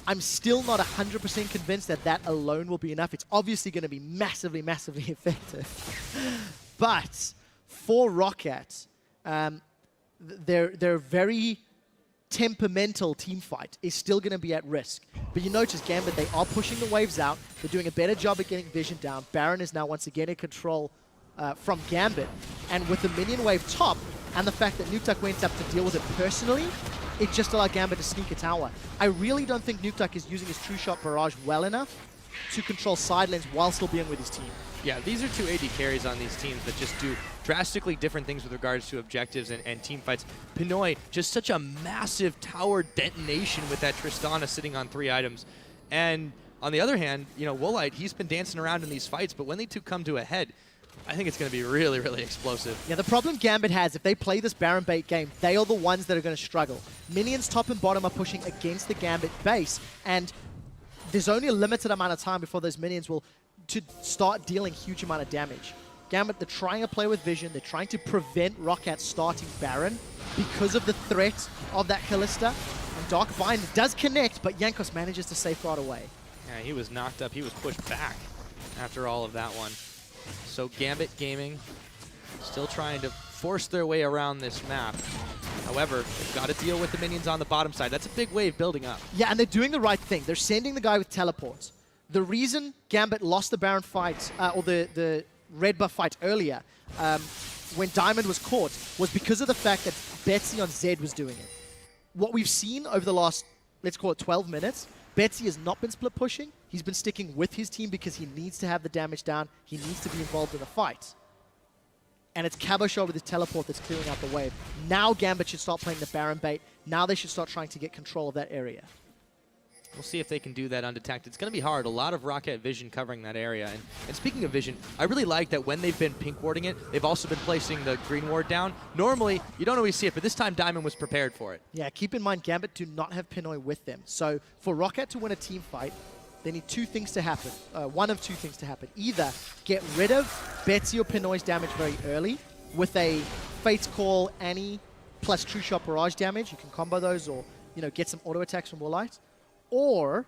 I'm still not 100% convinced that that alone will be enough. It's obviously going to be massively, massively effective. But for ROCCAT, their very temperamental team fight is still going to be at risk. But you notice Gambit, they are pushing the waves out. They're doing a better job at getting vision down. Baron is now once again in control from Gambit. And with the minion wave top, and the fact that Nukeduck went up to deal with it personally, it just allowed Gambit to sneak a tower. I really don't think Nukeduck is using his true shot barrage well enough to control side lanes while still being with his team. Yeah, these are 2 AD carries on these teams that just do drastically different things with regards to objectives and team fights. Pinoy, just such a massive tower detonation with that Tristana sitting on 3 items. And on the other hand, you know, Woolite, he's been dancing around in these fights, but when they two come to a head, I think it's going to be really, really explosive. Yeah, the problem Gambit has, if they play this Baron bait game, they are the ones that are going to struggle. Minions top and bottom are pushing against the Gambit base, and there's only a limited amount of time before those minions will to start dealing huge amount of damage. Gambit, they're trying to play with vision. They're trying to prevent ROCCAT starting Baron because of the threat of that Kalista. And Dark Bind does connect, but Jankos manages to safeguard away. Yeah, he was knocked up. He was pushed back after all of that one. So Gambit Gaming still trying to force their way around this map. However, they've got to deal with the minions on the bottom side. That's a big wave building up. Yeah, and they're doing the right thing. They're sending the guy with teleports. The reason Gambit lost the Baron fight, or the red buff fight earlier, when Diamond was caught, was because of the fact that Betsy on Zed was doing it. What we've seen over the last, let's call it 12 minutes, Betsy has not been split pushing. He's been sticking with his team because he needs to have the damage down. He needs to be involved in the fight. And it's Cabochard with his teleport that's clearing out the wave. Now Gambit should start playing the Baron bait. Now they should start trying to get control of that area. We'll see if they can do that undetected. It's going to be hard. A lot of ROCCAT vision covering that area. And speaking of vision, I really like that when they've been pink warding it, they've also been placing the green ward down. Normally, you don't always see it, but this time Diamond was prepared for it. Yeah, keep in mind, Gambit do not have Pinoy with them. So for ROCCAT to win a team fight, they need 2 things to happen. One of 2 things to happen. Either get rid of Betsy or Pinoy's damage very early with a Fate's Call, Annie, plus True Shot Barrage damage. You can combo those or, you know, get some auto attacks from Woolite. Or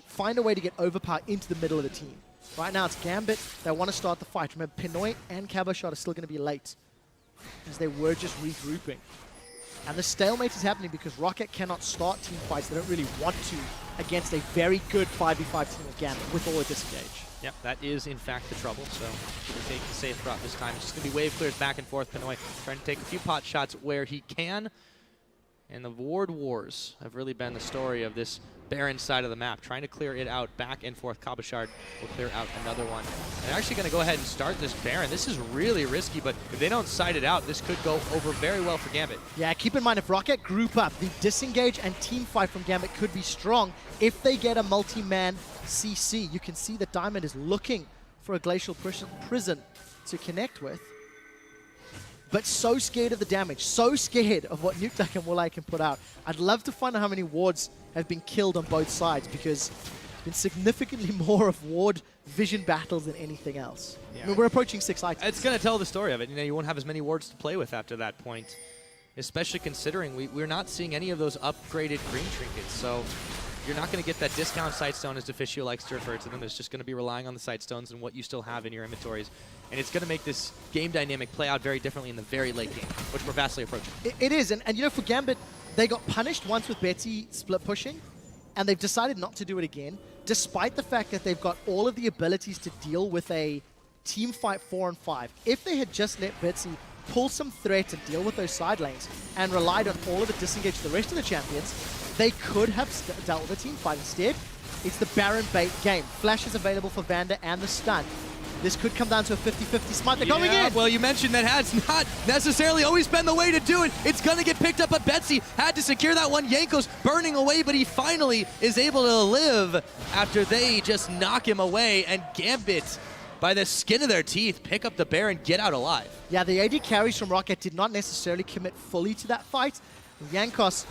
find a way to get Overpower into the middle of the team. Right now it's Gambit. They want to start the fight. Remember, Pinoy and Cabochard are still going to be late as they were just regrouping. And the stalemate is happening because ROCCAT cannot start team fights. They don't really want to against a very good 5v5 team of Gambit with all a disengage. Yep, that is in fact the trouble. So they take the safe route this time. It's just going to be wave clears back and forth. Pinoy trying to take a few pot shots where he can. And the ward wars have really been the story of this Baron side of the map, trying to clear it out back and forth. Cabochard will clear out another one. They're actually going to go ahead and start this Baron. This is really risky, but if they don't side it out, this could go over very well for Gambit. Yeah, keep in mind, if ROCCAT group up, the disengage and team fight from Gambit could be strong if they get a multi-man CC. You can see that Diamond is looking for a Glacial Prison to connect with. But so scared of the damage, so scared of what Nukeduck and Woolite can put out. I'd love to find out how many wards have been killed on both sides, because it's been significantly more of ward vision battles than anything else. Yeah. I mean, we're approaching 6 items. It's going to tell the story of it. You know, you won't have as many wards to play with after that point, especially considering we're not seeing any of those upgraded green trinkets. So you're not going to get that discount Sightstone, as Deficio likes to refer to them. It's just going to be relying on the Sightstones and what you still have in your inventories. And it's going to make this game dynamic play out very differently in the very late game, which we're vastly approaching. It is, and you know, for Gambit, they got punished once with Betsy split pushing, and they've decided not to do it again, despite the fact that they've got all of the abilities to deal with a team fight 4 and 5. If they had just let Betsy pull some threat and deal with those side lanes, and relied on all of the disengage to the rest of the champions, they could have dealt with a team fight. Instead, it's the Baron bait game. Flash is available for Vander and the stun. This could come down to a 50-50 smite. They're going in. Well, you mentioned that has not necessarily always been the way to do it. It's going to get picked up, but Betsy had to secure that one. Jankos burning away, but he finally is able to live after they just knock him away. And Gambit, by the skin of their teeth, pick up the bear and get out alive. Yeah, the AD carries from ROCCAT did not necessarily commit fully to that fight. Jankos,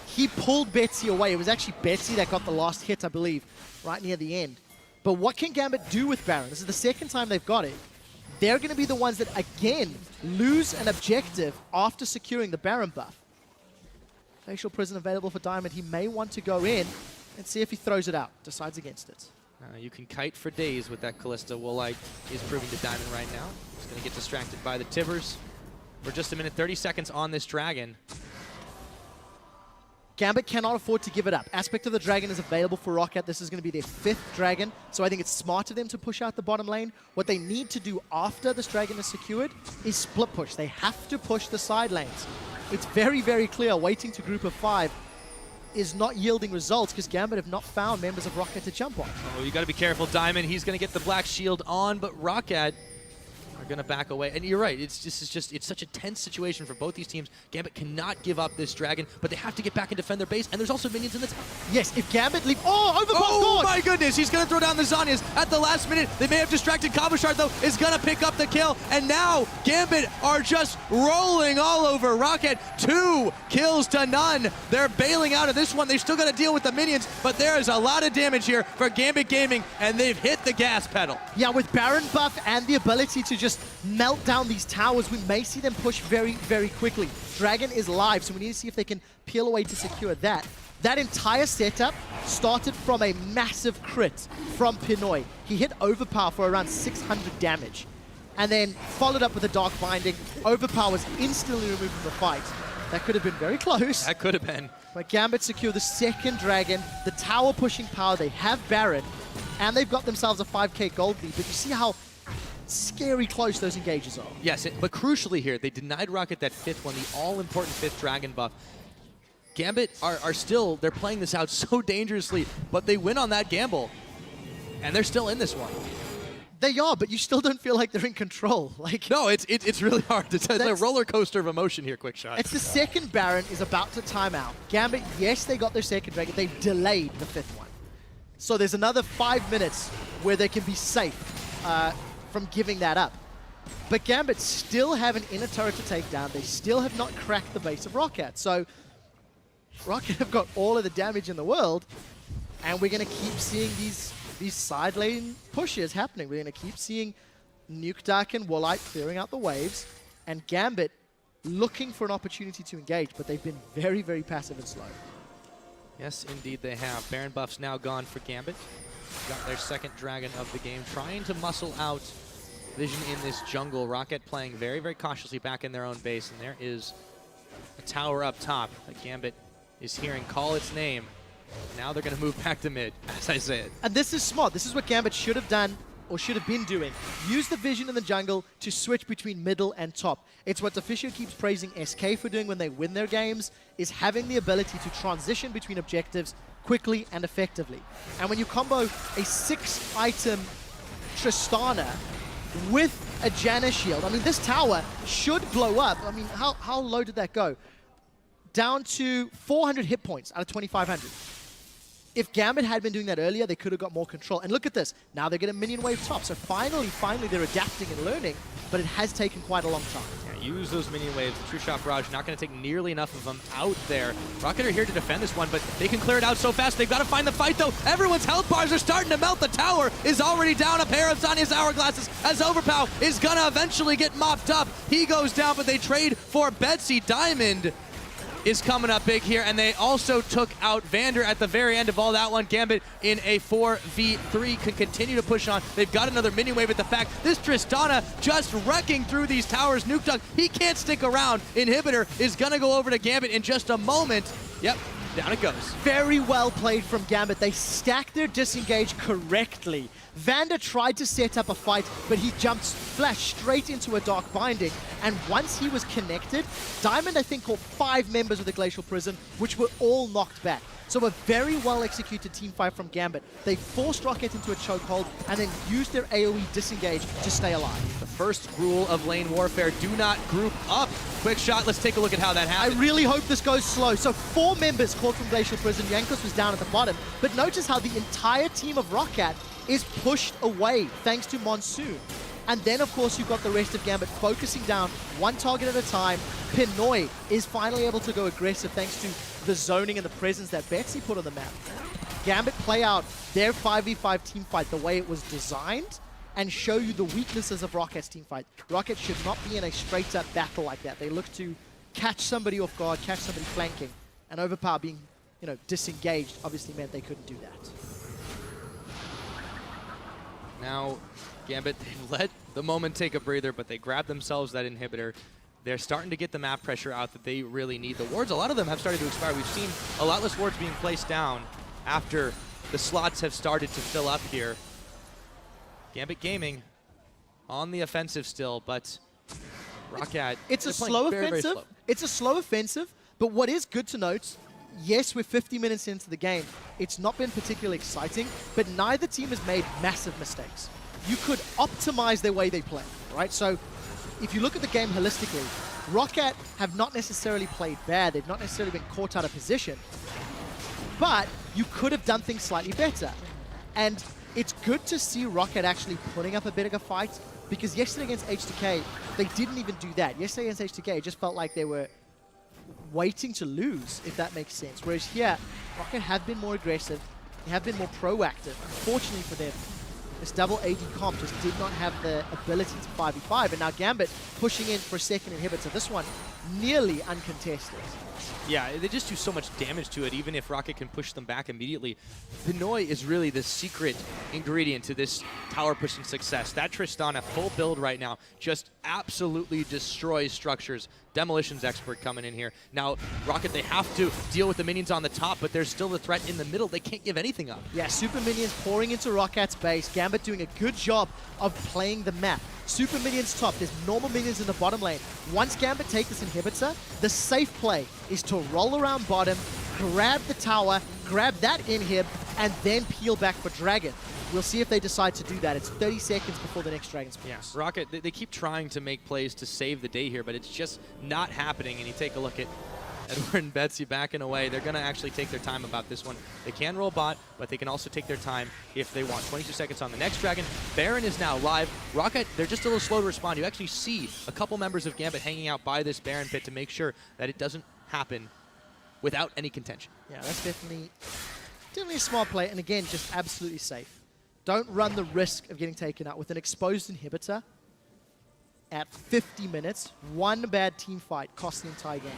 he pulled Betsy away. It was actually Betsy that got the last hit, I believe, right near the end. But what can Gambit do with Baron? This is the second time they've got it. They're going to be the ones that, again, lose an objective after securing the Baron buff. Facial Prison available for Diamond. He may want to go in and see if he throws it out. Decides against it. You can kite for days with that Callista. Woolite is proving to Diamond right now. He's going to get distracted by the Tivers. For just a minute, 30 seconds on this Dragon. Gambit cannot afford to give it up. Aspect of the Dragon is available for ROCCAT. This is going to be their 5th Dragon, so I think it's smart of them to push out the bottom lane. What they need to do after this Dragon is secured is split push. They have to push the side lanes. It's very, very clear waiting to group of 5 is not yielding results because Gambit have not found members of ROCCAT to jump on. Oh, you got to be careful, Diamond. He's going to get the black shield on, but ROCCAT are going to back away. And you're right, it's such a tense situation for both these teams. Gambit cannot give up this Dragon, but they have to get back and defend their base, and there's also minions in the tower. Yes, if Gambit leave... Oh, overpass! Oh my goodness, he's going to throw down the Zhonya's at the last minute. They may have distracted Kabushard, though, is going to pick up the kill, and now Gambit are just rolling all over ROCCAT. 2 kills to none. They're bailing out of this one. They've still got to deal with the minions, but there is a lot of damage here for Gambit Gaming, and they've hit the gas pedal. Yeah, with Baron buff and the ability to just melt down these towers, we may see them push very, very quickly. Dragon is live, so we need to see if they can peel away to secure that. That entire setup started from a massive crit from Pinoy. He hit Overpower for around 600 damage, and then followed up with a Dark Binding. Overpower was instantly removed from the fight. That could have been very close. That could have been. But Gambit secure the 2nd Dragon, the tower pushing power. They have Baron, and they've got themselves a 5k gold lead. But you see how scary close those engages are. Yes, but crucially here, they denied ROCCAT that 5th one, the all-important 5th Dragon buff. Gambit are still, they're playing this out so dangerously, but they win on that gamble, and they're still in this one. They are, but you still don't feel like they're in control. Like, no, it's really hard. It's a roller coaster of emotion here, Quick Shot. It's the 2nd Baron is about to time out. Gambit, yes, they got their 2nd Dragon. They delayed the 5th one. So there's another 5 minutes where they can be safe from giving that up. But Gambit still have an inner turret to take down. They still have not cracked the base of ROCCAT. So ROCCAT have got all of the damage in the world, and we're going to keep seeing these side lane pushes happening. We're going to keep seeing Nuke Dark and Woolite clearing out the waves, and Gambit looking for an opportunity to engage, but they've been very, very passive and slow. Yes, indeed they have. Baron buff's now gone for Gambit. Got their 2nd Dragon of the game, trying to muscle out Vision in this jungle. ROCCAT playing very, very cautiously back in their own base, and there is a tower up top that Gambit is hearing call its name. Now they're going to move back to mid, as I say it. And this is smart. This is what Gambit should have done, or should have been doing. Use the Vision in the jungle to switch between middle and top. It's what Deficio keeps praising SK for doing when they win their games, is having the ability to transition between objectives quickly and effectively. And when you combo a 6-item Tristana with a Janna shield, I mean, this tower should blow up. I mean, how low did that go? Down to 400 hit points out of 2,500. If Gambit had been doing that earlier, they could have got more control. And look at this. Now they get a minion wave top. So finally, they're adapting and learning, but it has taken quite a long time. Yeah, use those minion waves. The True Shot Barrage not going to take nearly enough of them out there. ROCCAT are here to defend this one, but they can clear it out so fast. They've got to find the fight, though. Everyone's health bars are starting to melt. The tower is already down. A pair of Zanya's hourglasses as Overpow is going to eventually get mopped up. He goes down, but they trade for Betsy. Diamond is coming up big here, and they also took out Vander at the very end of all that one. Gambit in a 4v3 can continue to push on. They've got another minion wave at the back. This Tristana just wrecking through these towers. Nuke Duck, he can't stick around. Inhibitor is gonna go over to Gambit in just a moment. Yep, Down it goes. Very well played from Gambit. They stacked their disengage correctly. Vander tried to set up a fight, but he jumped flash straight into a Dark Binding. And once he was connected, Diamond, I think, caught 5 members of the Glacial Prison, which were all knocked back. So a very well-executed team fight from Gambit. They forced ROCCAT into a chokehold and then used their AoE disengage to stay alive. The first rule of lane warfare, do not group up. Quick shot, let's take a look at how that happened. I really hope this goes slow. So 4 members caught from Glacial Prison. Jankos was down at the bottom. But notice how the entire team of ROCCAT is pushed away thanks to Monsoon. And then, of course, you've got the rest of Gambit focusing down one target at a time. Pinoy is finally able to go aggressive thanks to the zoning and the presence that Betsy put on the map. Gambit play out their 5v5 team fight the way it was designed and show you the weaknesses of ROCCAT's team fight. ROCCAT should not be in a straight-up battle like that. They look to catch somebody off guard, catch somebody flanking, and Overpower being, disengaged obviously meant they couldn't do that. Now, Gambit, they've let the moment take a breather, but they grab themselves that inhibitor. They're starting to get the map pressure out that they really need. The wards, a lot of them have started to expire. We've seen a lot less wards being placed down after the slots have started to fill up here. Gambit Gaming on the offensive still, but ROCCAT, it's a slow offensive. Very slow. It's a slow offensive, but what is good to note, yes, we're 50 minutes into the game. It's not been particularly exciting, but neither team has made massive mistakes. You could optimize their way they play, right? So if you look at the game holistically, ROCCAT have not necessarily played bad. They've not necessarily been caught out of position, but you could have done things slightly better. And it's good to see ROCCAT actually putting up a bit of a fight, because yesterday against H2K, they didn't even do that. Yesterday against H2K, it just felt like they were waiting to lose, if that makes sense. Whereas here, ROCCAT have been more aggressive, they have been more proactive. Unfortunately for them, this double AD comp just did not have the ability to 5v5, and now Gambit pushing in for a second inhibitor. This one nearly uncontested. Yeah, they just do so much damage to it, even if ROCCAT can push them back immediately. Pinoy is really the secret ingredient to this tower pushing success. That Tristana full build right now just absolutely destroys structures. Demolitions expert coming in here. Now, ROCCAT, they have to deal with the minions on the top, but there's still the threat in the middle. They can't give anything up. Yeah, super minions pouring into ROCCAT's base. Gambit doing a good job of playing the map. Super minions top, there's normal minions in the bottom lane. Once Gambit take this inhibitor, the safe play is to roll around bottom, grab the tower, grab that inhib, and then peel back for Dragon. We'll see if they decide to do that. It's 30 seconds before the next Dragon spawns. Yes, ROCCAT, they keep trying to make plays to save the day here, but it's just not happening. And you take a look at Edward and Betsy backing away. They're going to actually take their time about this one. They can roll bot, but they can also take their time if they want. 22 seconds on the next Dragon. Baron is now live. ROCCAT, they're just a little slow to respond. You actually see a couple members of Gambit hanging out by this Baron pit to make sure that it doesn't happen without any contention. Yeah, that's definitely a smart play, and again, just absolutely safe. Don't run the risk of getting taken out with an exposed inhibitor at 50 minutes. One bad team fight costs the entire game.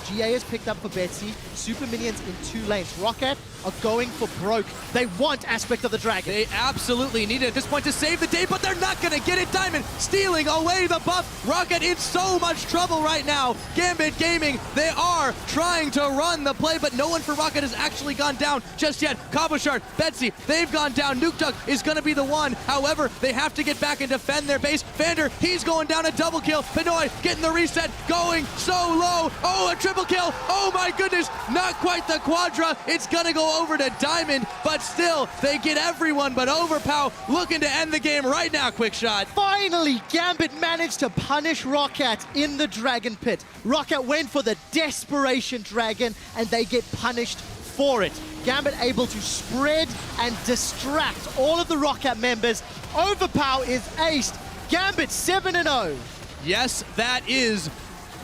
GA is picked up for Betsy. Super minions in 2 lanes. ROCCAT are going for broke. They want aspect of the Dragon. They absolutely need it at this point to save the day, but they're not going to get it. Diamond stealing away the buff. ROCCAT in so much trouble right now. Gambit Gaming, they are trying to run the play, but no one for ROCCAT has actually gone down just yet. Cabochard, Betsy, they've gone down. Nuke Duck is going to be the one. However, they have to get back and defend their base. Vander, he's going down a double kill. Pinoy getting the reset, going so low. Oh, a triple kill. Oh my goodness, not quite the quadra. It's gonna go over to Diamond, but still, they get everyone but Overpow looking to end the game right now. Quick shot. Finally, Gambit managed to punish ROCCAT in the Dragon Pit. ROCCAT went for the Desperation Dragon, and they get punished for it. Gambit able to spread and distract all of the ROCCAT members. Overpow is aced. Gambit 7-0. Yes, that is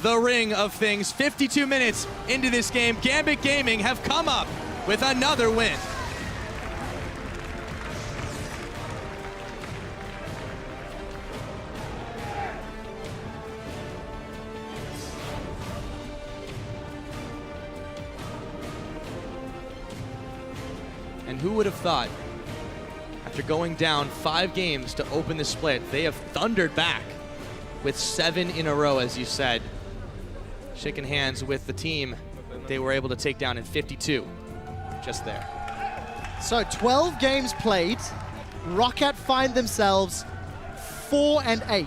the ring of things. 52 minutes into this game, Gambit Gaming have come up with another win. And who would have thought, after going down 5 games to open the split, they have thundered back with 7 in a row, as you said. Shaking hands with the team they were able to take down in 52, just there. So 12 games played, ROCCAT find themselves 4-8.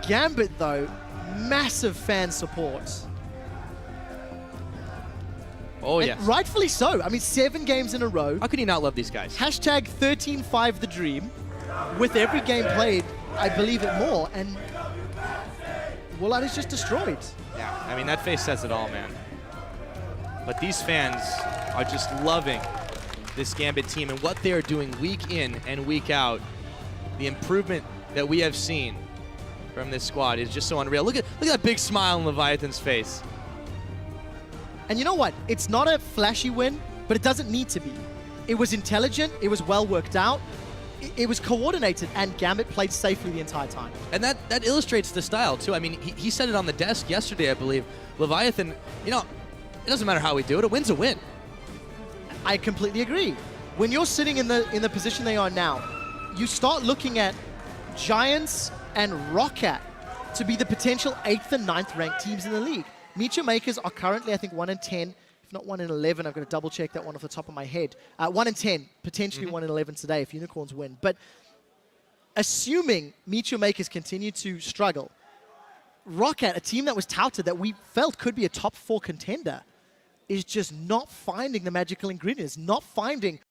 Gambit, though, massive fan support. Oh, And yes. rightfully so. I mean, 7 games in a row. How can you not love these guys? Hashtag 13-5 the dream. With every game played, I believe it more. And Woolite is just destroyed. Yeah, I mean, that face says it all, man. But these fans are just loving this Gambit team and what they are doing week in and week out. The improvement that we have seen from this squad is just so unreal. Look at that big smile on Leviathan's face. And you know what? It's not a flashy win, but it doesn't need to be. It was intelligent. It was well worked out. It was coordinated, and Gambit played safely the entire time. And that illustrates the style, too. I mean, he said it on the desk yesterday, I believe. Leviathan, you know, it doesn't matter how we do it. A win's a win. I completely agree. When you're sitting in the position they are now, you start looking at Giants and ROCCAT to be the potential 8th and 9th ranked teams in the league. Meteor Makers are currently, I think, 1-10, if not 1-11. I've got to double check that one off the top of my head. 1-10, potentially 1-11 today if Unicorns win. But assuming Meteor Makers continue to struggle, ROCCAT, a team that was touted that we felt could be a top 4 contender, is just not finding the magical ingredients, not finding